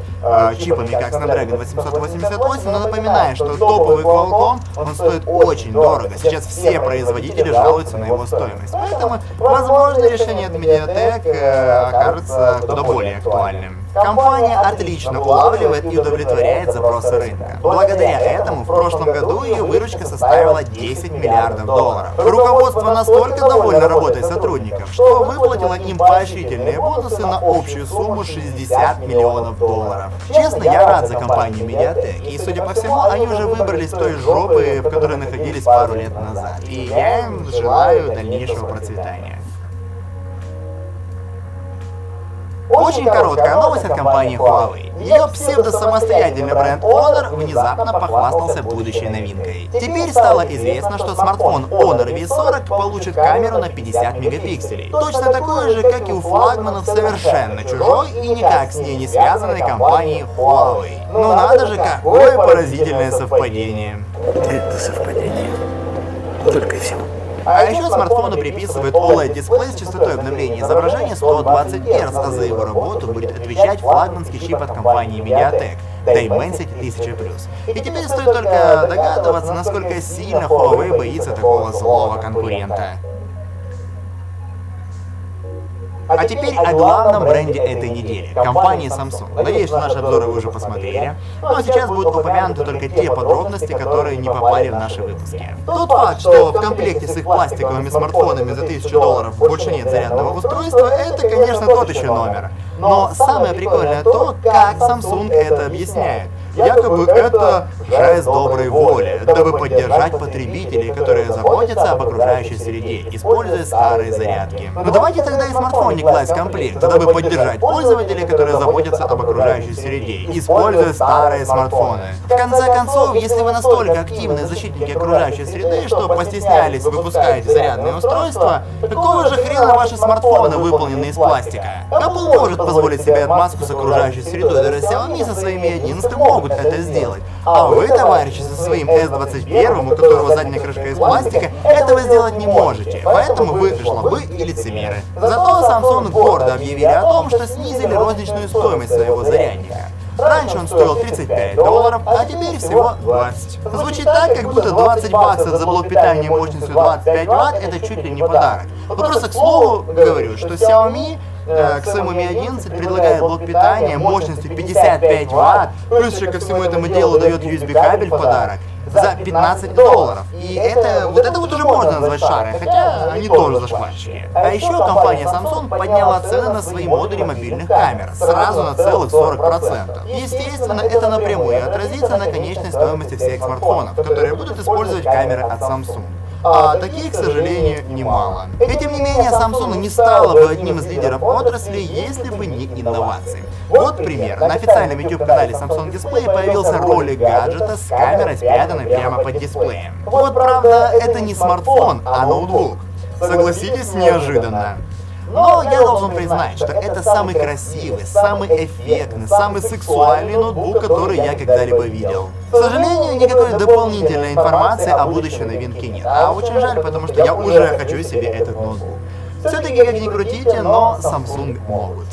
чипами, как Snapdragon 888, но напоминаю, что топовый Qualcomm, он стоит очень дорого. Сейчас все производители жалуются на его стоимость. Поэтому, возможно, решение от Mediatek окажется куда более актуальным. Компания отлично улавливает и удовлетворяет запросы рынка. Благодаря этому в прошлом году ее выручка составила $10 миллиардов. Руководство настолько довольно работой сотрудников, что выплатило им поощрительные бонусы на общую сумму $60 миллионов. Честно, я рад за компанию Mediatek, и, судя по всему, они уже выбрались из той жопы, в которой находились пару лет назад. И я им желаю дальнейшего процветания. Очень короткая новость от компании Huawei. Ее псевдо-самостоятельный бренд Honor внезапно похвастался будущей новинкой. Теперь стало известно, что смартфон Honor V40 получит камеру на 50 мегапикселей. Точно такую же, как и у флагманов совершенно чужой и никак с ней не связанной компании Huawei. Ну надо же, какое поразительное совпадение. Это совпадение. Только и всего. А еще смартфону приписывают OLED-дисплей с частотой обновления изображения 120 Гц, а за его работу будет отвечать флагманский чип от компании Mediatek Dimensity 1000+. И теперь стоит только догадываться, насколько сильно Huawei боится такого злого конкурента. А теперь о главном бренде этой недели – компании Samsung. Надеюсь, что наши обзоры вы уже посмотрели. Но сейчас будут упомянуты только те подробности, которые не попали в наши выпуски. Тот факт, что в комплекте с их пластиковыми смартфонами за $1000 больше нет зарядного устройства, это, конечно, тот еще номер. Но самое прикольное то, как Samsung это объясняет. Якобы это жест доброй воли, дабы поддержать потребителей, которые заботятся об окружающей среде, используя старые зарядки. Ну давайте тогда и смартфон не класть в комплект, дабы поддержать пользователей, которые заботятся об окружающей среде, используя старые смартфоны. В конце концов, если вы настолько активные защитники окружающей среды, что постеснялись выпускать зарядные устройства, какого же хрена ваши смартфоны выполнены из пластика? Apple может позволить себе отмазку с окружающей средой, даже Xiaomi со своими 11 могут это сделать. А вы, товарищи, со своим S21, у которого задняя крышка из пластика, этого сделать не можете. Поэтому вы жлобы и лицемеры. Зато Samsung гордо объявили о том, что снизили розничную стоимость своего зарядника. Раньше он стоил $35, а теперь всего 20. Звучит так, как будто $20 за блок питания мощностью 25 Вт это чуть ли не подарок. Вот просто к слову говорю, что Xiaomi к своему Mi 11 предлагает блок питания мощностью 55 Вт, плюс еще ко всему этому делу дает USB кабель в подарок за $15. И это вот уже можно назвать шарой, хотя они тоже зашкварщики. А еще компания Samsung подняла цены на свои модули мобильных камер сразу на целых 40%. Естественно, это напрямую отразится на конечной стоимости всех смартфонов, которые будут использовать камеры от Samsung. А таких, к сожалению, немало. И тем не менее, Samsung не стала бы одним из лидеров отрасли, если бы не инновации. Вот пример. На официальном YouTube-канале Samsung Display появился ролик гаджета с камерой, спрятанной прямо под дисплеем. Вот правда, это не смартфон, а ноутбук. Согласитесь, неожиданно. Но я должен признать, что это самый красивый, самый эффектный, самый сексуальный ноутбук, который я когда-либо видел. К сожалению, никакой дополнительной информации о будущей новинке нет. А очень жаль, потому что я уже хочу себе этот ноутбук. Все-таки, как ни крутите, но Samsung могут.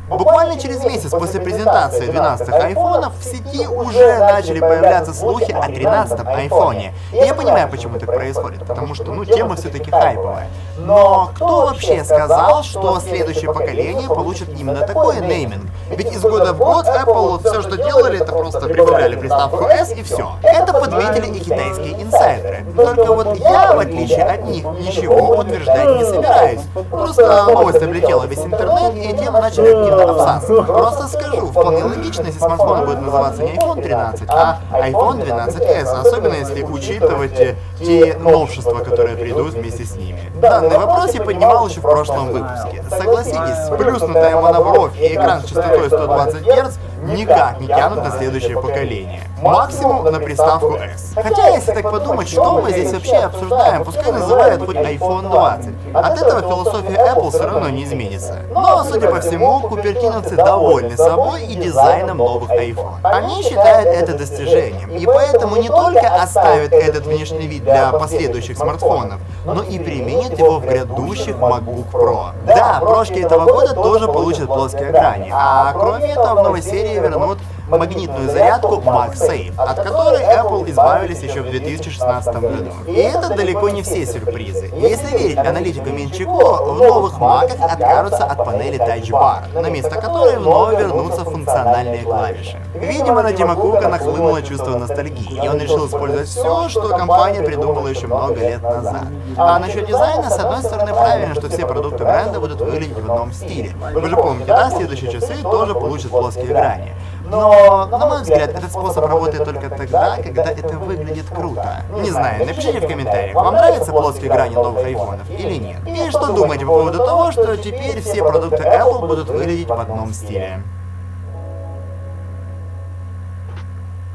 Буквально через месяц после презентации 12-х айфонов в сети уже начали появляться слухи о 13-м айфоне. И я понимаю, почему так происходит, потому что, тема все-таки хайповая. Но кто вообще сказал, что следующее поколение получит именно такой нейминг? Ведь из года в год Apple все, что делали, это просто прибавляли приставку S и все. Это подметили и китайские инсайдеры. Только вот я, в отличие от них, ничего утверждать не собираюсь. Просто новость облетела весь интернет, и тем начали активно обсасывать. Просто скажу, вполне логично, если смартфон будет называться не iPhone 13, а iPhone 12s, особенно если учитывать те новшества, которые придут вместе с ними. Данный вопрос я поднимал еще в прошлом выпуске. Согласитесь, плюснутая монобровь и экран с частотой 120 Гц никак не тянут на следующее поколение. Максимум на приставку S. Хотя, если так подумать, что мы здесь вообще обсуждаем, пускай называют хоть iPhone 20. От этого философия Apple все равно не изменится. Но, судя по всему, купертиновцы довольны собой и дизайном новых iPhone. Они считают это достижением, и поэтому не только оставят этот внешний вид для последующих смартфонов, но и применят его в грядущих MacBook Pro. Да, прошки этого года тоже получат плоские грани, а кроме этого в новой серии вернут магнитную зарядку MagSafe, от которой Apple избавились еще в 2016 году. И это далеко не все сюрпризы. Если верить аналитику Минчико, в новых маках откажутся от панели Touch Bar, на место которой вновь вернутся функциональные клавиши. Видимо, на Тима Кука нахлынуло чувство ностальгии, и он решил использовать все, что компания придумала еще много лет назад. А насчет дизайна, с одной стороны, правильно, что все продукты бренда будут выглядеть в одном стиле. Вы же помните, да, следующие часы тоже получат плоские грани. Но, на мой взгляд, этот способ работает только тогда, когда это выглядит круто. Не знаю, напишите в комментариях, вам нравятся плоские грани новых айфонов или нет? И что думаете по поводу того, что теперь все продукты Apple будут выглядеть в одном стиле?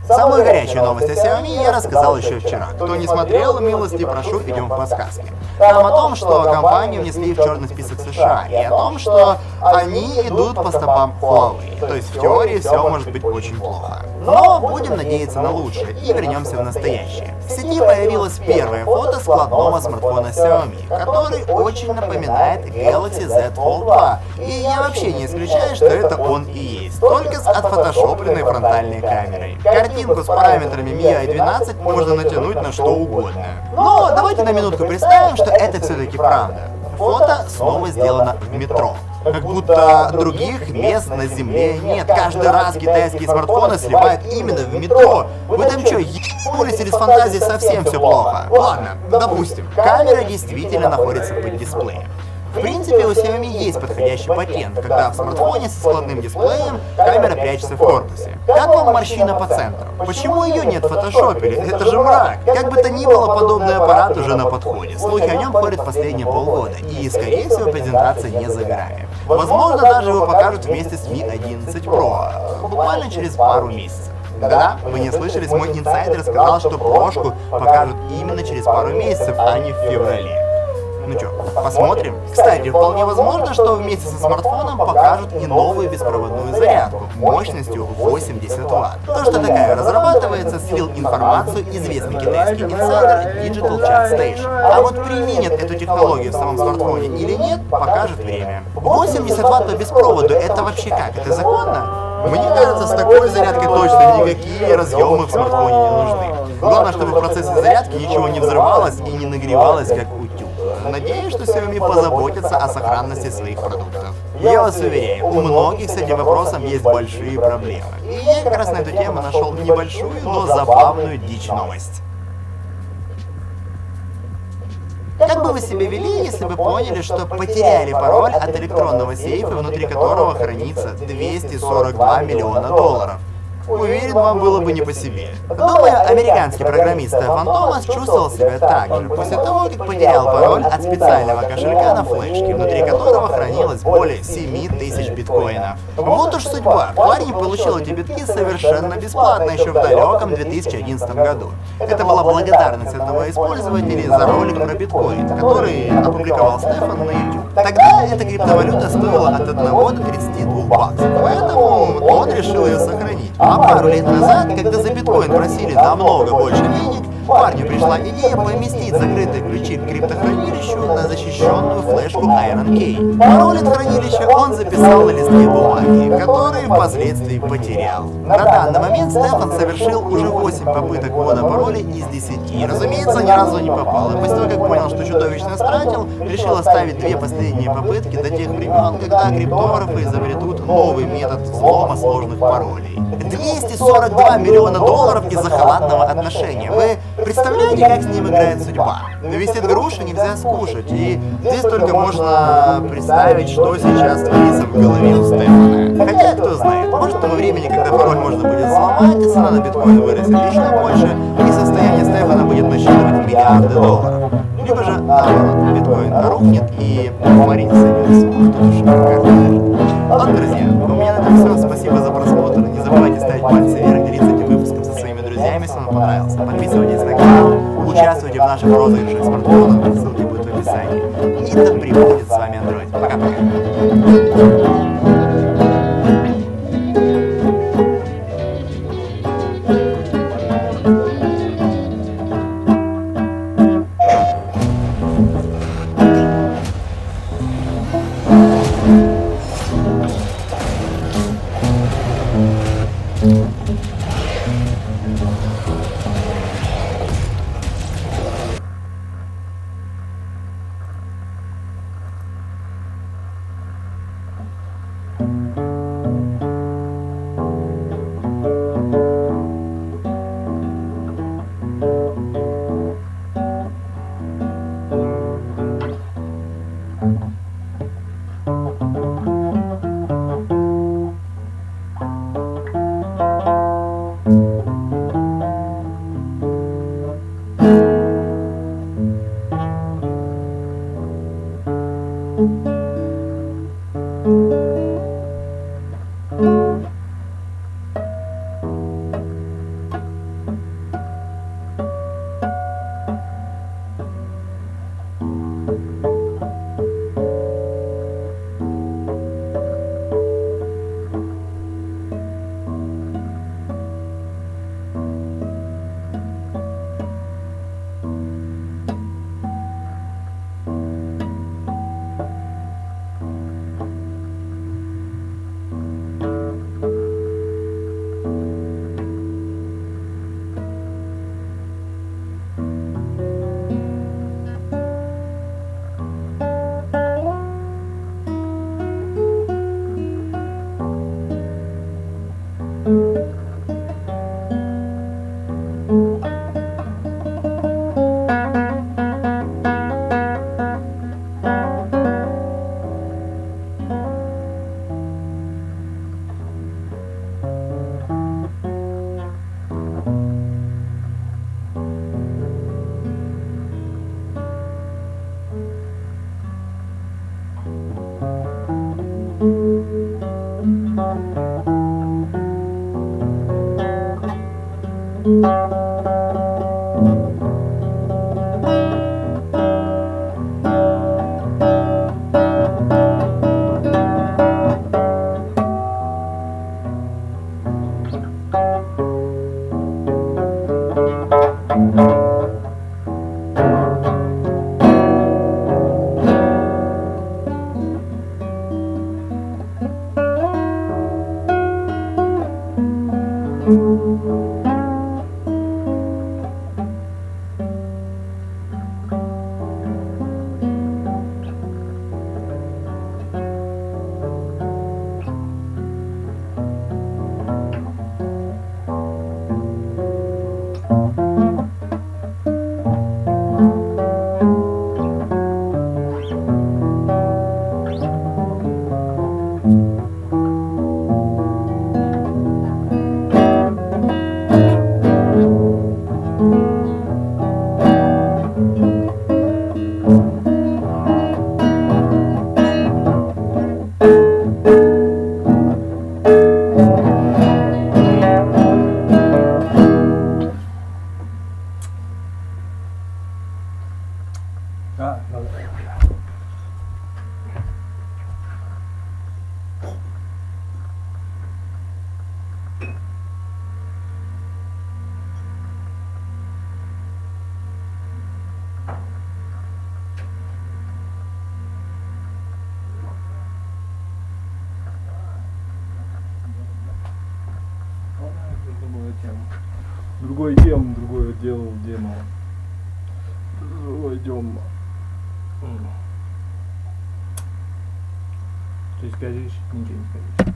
Самую горячую новость о Xiaomi я рассказал еще вчера. Кто не смотрел, милости прошу, идем в подсказки. Там о том, что компанию внесли в черный список США, и о том, что они идут по стопам Huawei. То есть в теории все может быть очень плохо. Но будем надеяться на лучшее и вернемся в настоящее. В сети появилось первое фото складного смартфона Xiaomi, который очень напоминает Galaxy Z Fold 2. И я вообще не исключаю, что это он и есть, только с отфотошопленной фронтальной камерой. Картинку с параметрами MIUI 12 можно натянуть на что угодно. Но давайте на минутку представим, что это все-таки правда. Фото снова сделано в метро. Как будто других мест на земле нет. Каждый раз китайские смартфоны сливают именно в метро. Вы там что, ебнулись или с фантазией совсем все плохо? Ладно, допустим, камера действительно находится под дисплеем. В принципе, у Xiaomi есть подходящий патент, когда в смартфоне со складным дисплеем камера прячется в корпусе. Как вам морщина по центру? Почему ее нет в фотошопе? Это же мрак. Как бы то ни было, подобный аппарат уже на подходе. Слухи о нем ходят последние полгода, и, скорее всего, презентация не за горами. Возможно, даже его покажут вместе с Mi 11 Pro, буквально через пару месяцев. Да, вы не слышались, мой инсайдер сказал, что прошку покажут именно через пару месяцев, а не в феврале. Ну чё, посмотрим? Кстати, вполне возможно, что вместе со смартфоном покажут и новую беспроводную зарядку мощностью 80 Вт. То, что такая разрабатывается, слил информацию известный китайский инсайдер Digital Chat Station. А вот применят эту технологию в самом смартфоне или нет, покажет время. 80 Вт по беспроводу, это вообще как? Это законно? Мне кажется, с такой зарядкой точно никакие разъемы в смартфоне не нужны. Главное, чтобы в процессе зарядки ничего не взрывалось и не нагревалось, как утюг. Надеюсь, что Xiaomi позаботится о сохранности своих продуктов. Я вас уверяю, у многих с этим вопросом есть большие проблемы. И я как раз на эту тему нашел небольшую, но забавную дичь-новость. Как бы вы себя вели, если бы поняли, что потеряли пароль от электронного сейфа, внутри которого хранится 242 миллиона долларов? Уверен, вам было бы не по себе. Думаю, американский программист Стефан Томас чувствовал себя так же, после того, как потерял пароль от специального кошелька на флешке, внутри которого хранилось более 7000 биткоинов. Вот уж судьба. Парень получил эти битки совершенно бесплатно еще в далеком 2011 году. Это была благодарность одного из пользователей за ролик про биткоин, который опубликовал Стефан на YouTube. Тогда эта криптовалюта стоила от 1 до 32 баксов, поэтому он решил ее сохранить. А пару лет назад, когда за биткоин просили намного больше денег, парню пришла идея поместить закрытые ключи к криптохранилищу на защищенную флешку Iron Key. Пароль от хранилища он записал на листке бумаги, который впоследствии потерял. На данный момент Стефан совершил уже 8 попыток ввода пароля из 10. И, разумеется, ни разу не попал. И после того, как понял, что чудовищно стратил, решил оставить 2 последние попытки до тех времен, когда криптографы изобретут новый метод взлома сложных паролей. 242 миллиона долларов из-за халатного отношения. Вы представляете, как с ним играет судьба? Висит груша, нельзя скушать. И здесь только можно представить, что сейчас творится в голове у Стефана. Хотя, кто знает, может к тому времени, когда пароль можно будет взломать, и цена на биткоин вырастет еще больше, и состояние Стефана будет насчитывать миллиарды долларов. Либо же, наоборот, биткоин рухнет и Марине сойдется. Тут уж как. Ладно, друзья, у меня на этом все. Спасибо за просмотр. Не забывайте ставить пальцы вверх, делиться этим выпуском со своими друзьями, если он понравился. Подписывайтесь на канал, участвуйте в наших розыгрышах смартфонов, ссылки будут в описании. И да пребудет с вами Android. Пока-пока. А, ну да. Другое тема, другое дело, демо. Идем. Ты скажешь, ничего не скажешь.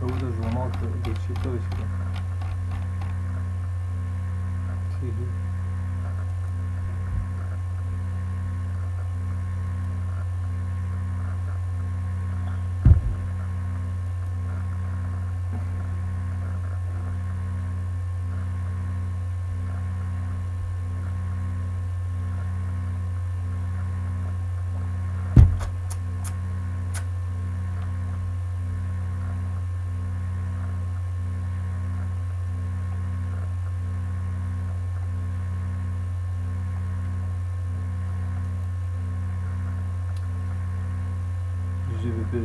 Уже взломал точку. GBP.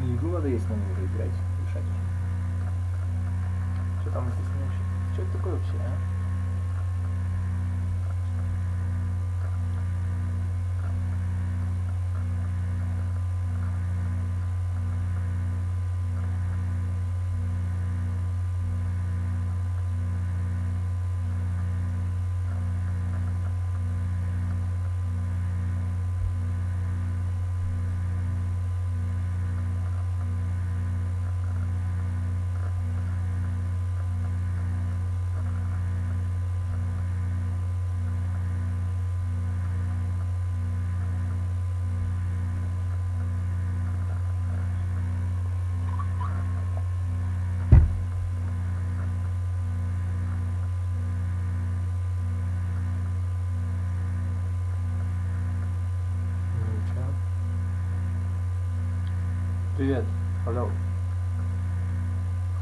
Игру надо есть, надо уже играть, решать. Что там написано вообще? Что это такое вообще, а? Привет, алло.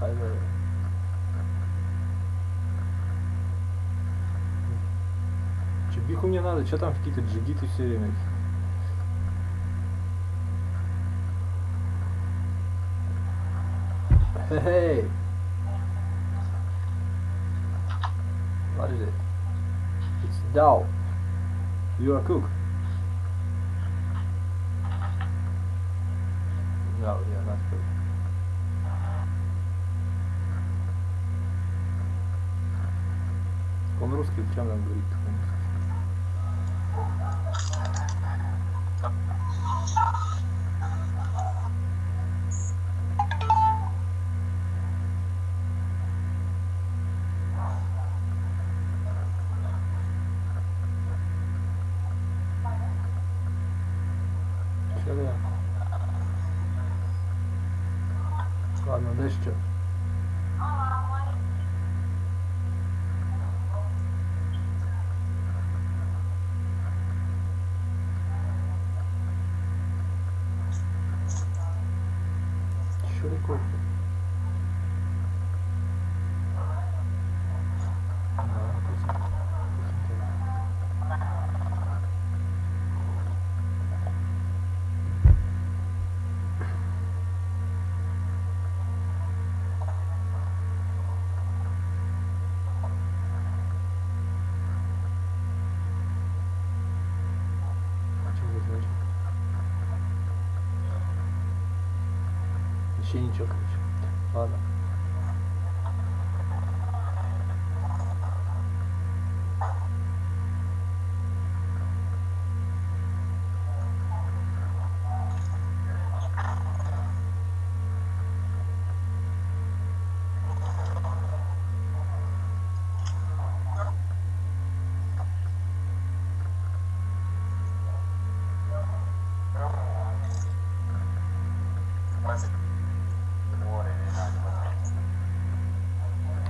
Алло. Чебиху мне надо, что там какие-то джигиты все время? Хе-хей. What is it? It's dal. You are a cook. No, you're not cook. Он русский, чем нам говорит? Ладно, дальше что? Что такое? Вообще ничего, короче. Ладно.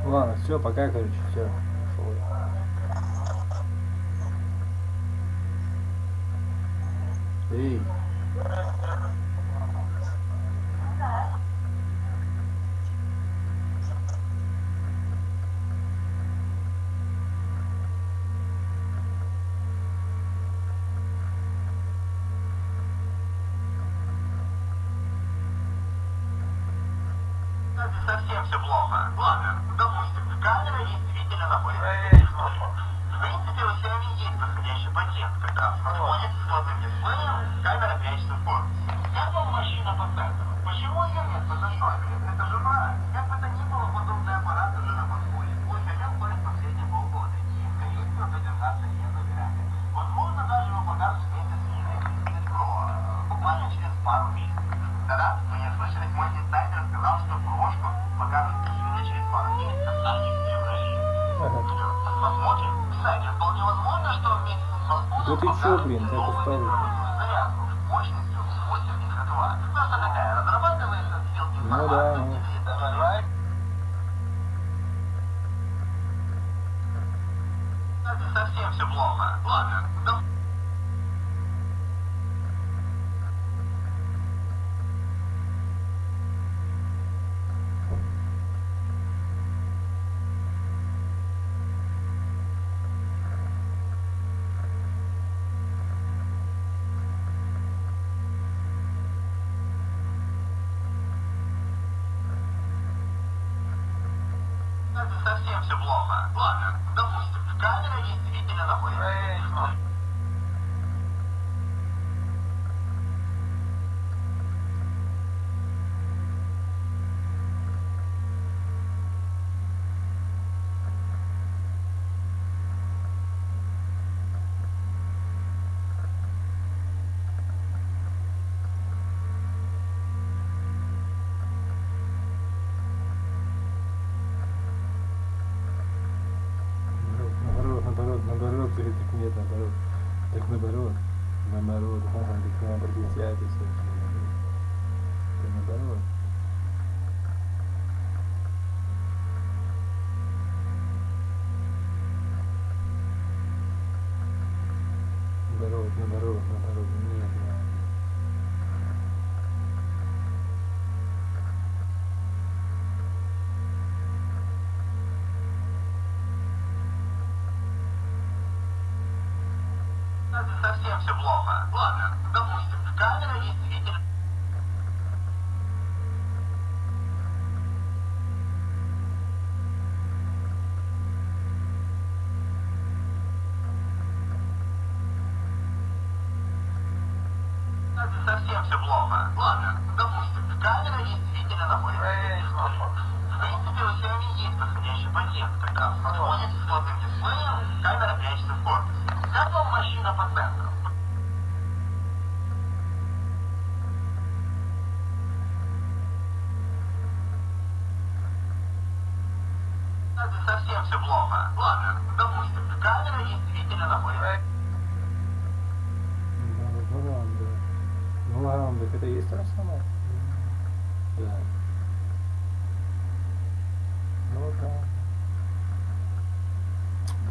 Ладно, все, пока, короче, все. Эй. Совсем все плохо. Ладно, допустим, камера действительно находится. В принципе, у Xiaomi есть подходящий патент, когда смартфоне с сложным дисплеем камера прячется в корпусе. Apple машина патентов. Почему ее нет в фотошопе? Это же брак. Как бы то ни было, подобный аппарат уже на подходе. Пусть хотя бы последние полгода. И, скорее всего, продержаться недолго вряд ли. Возможно, даже его покажут вместе с Yandex Pro. Буквально через пару месяцев. Да-да, вы не слышали, мой дизайнер сказал, что крошку покажут именно через пару месяцев, а не в феврале. Посмотрим. Кстати, вполне возможно, что вместе с смартфоном Да ты чё, блин, ты поставил? зарядку мощностью 80 Вт. Просто такая разрабатывается с силки Ну да, ну. Совсем все плохо. Ладно, совсем все плохо. Ладно, допустим, камера действительно находится. Наоборот, так нет, наоборот. Так наоборот. Наоборот. Ага, так надо присядь и все. Так наоборот. Наоборот. Нет, нет. Совсем все плохо. Ладно, допустим, камера действительно... совсем все плохо. Ладно, допустим, камера действительно находится. В принципе, у Xiaomi есть подходящий пакет, когда в смартфоне с плотным дисплеем камера прячется в корпусе. Как вам машина по центру? Совсем все плохо. Ладно, допустим, камера действительно находится. Гугаевек, это и есть то же самое? Да. Ну да.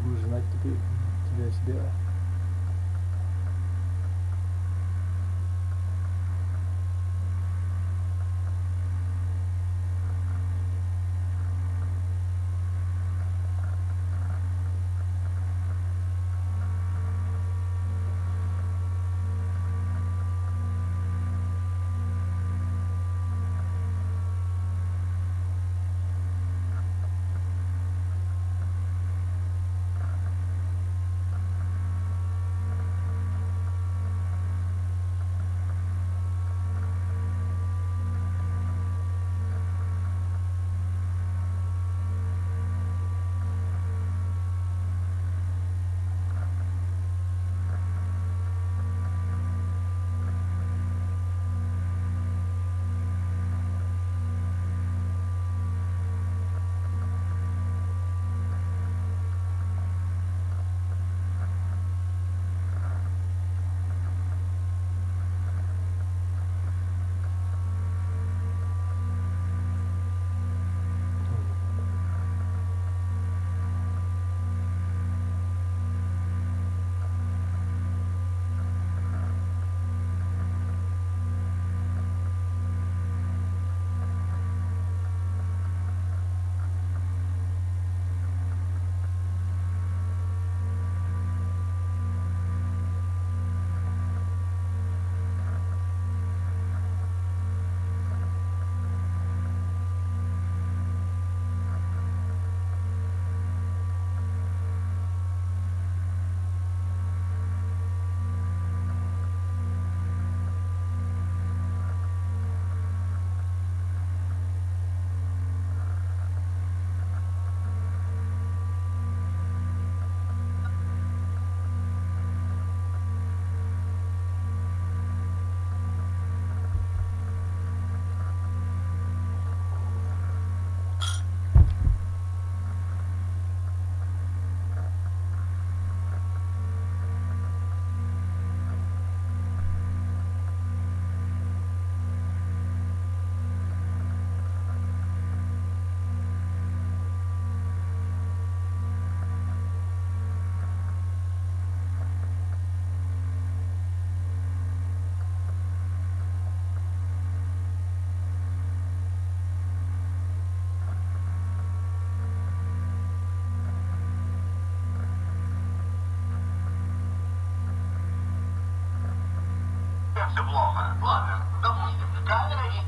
Будешь знать теперь себя. Все плохо. Ладно, допустим, камера есть.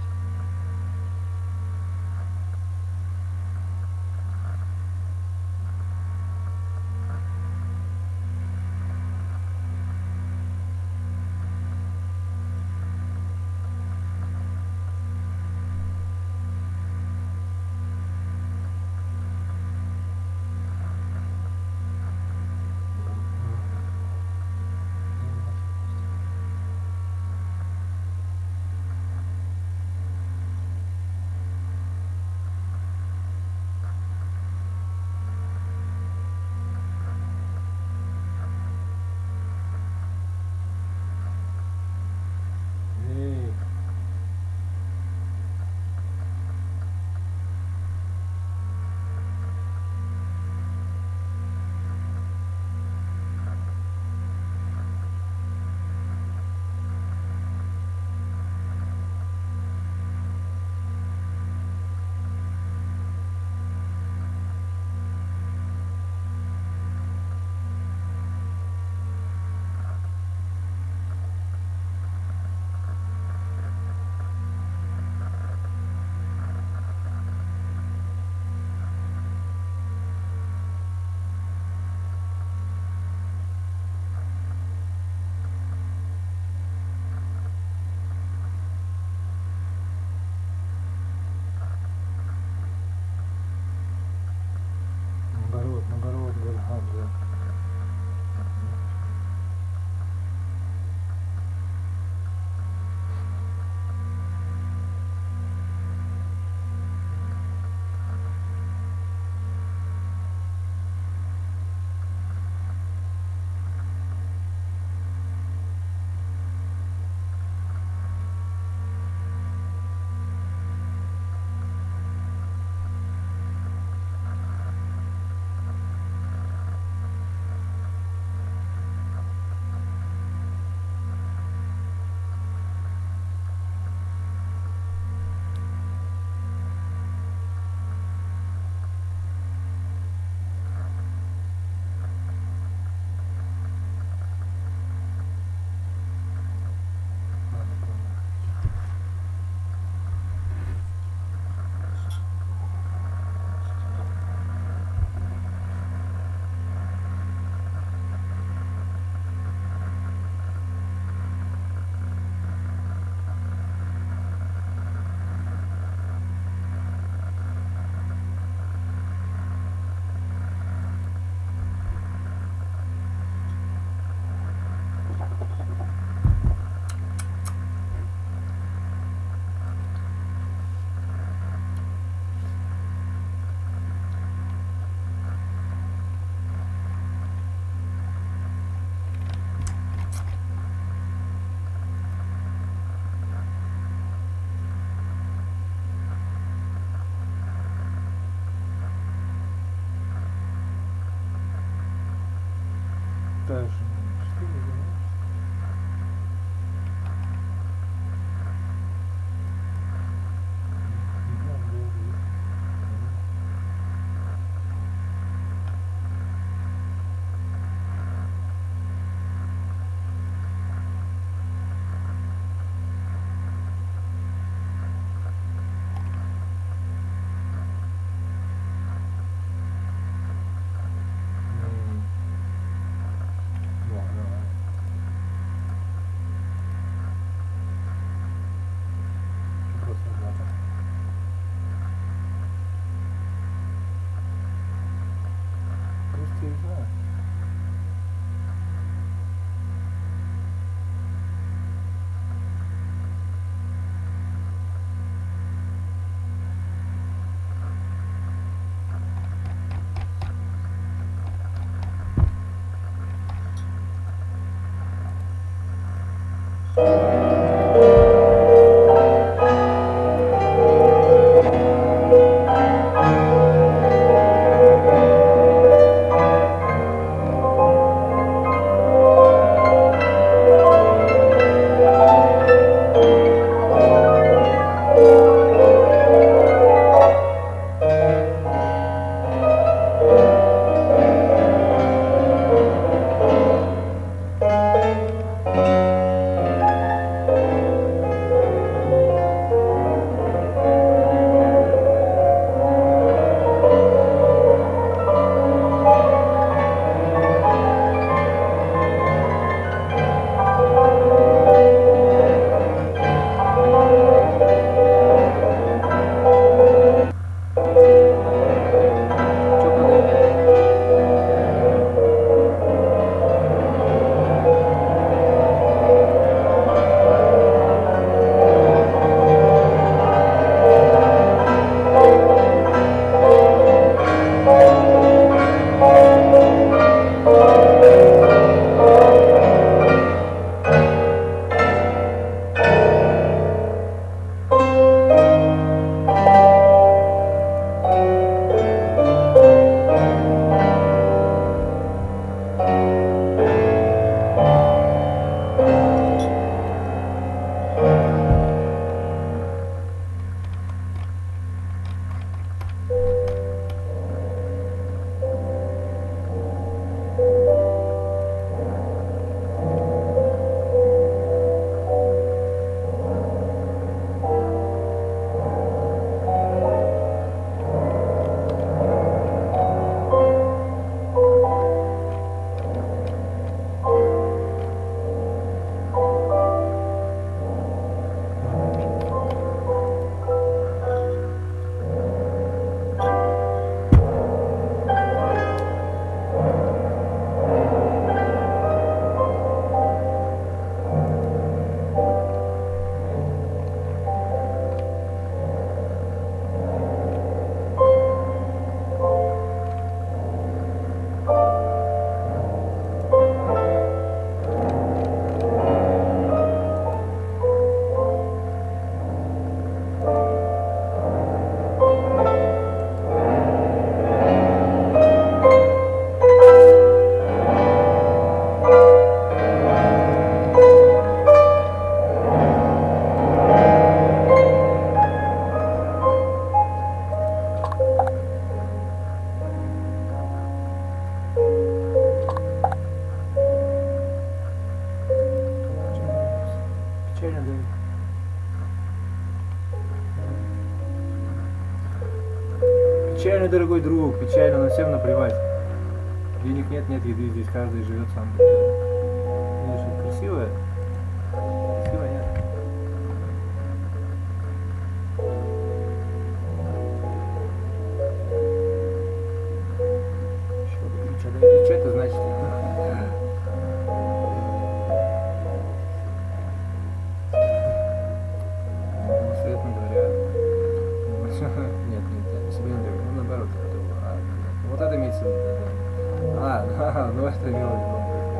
даже. Печально, дорогой друг, печально, но всем наплевать. Денег нет, нет еды, здесь каждый живет сам.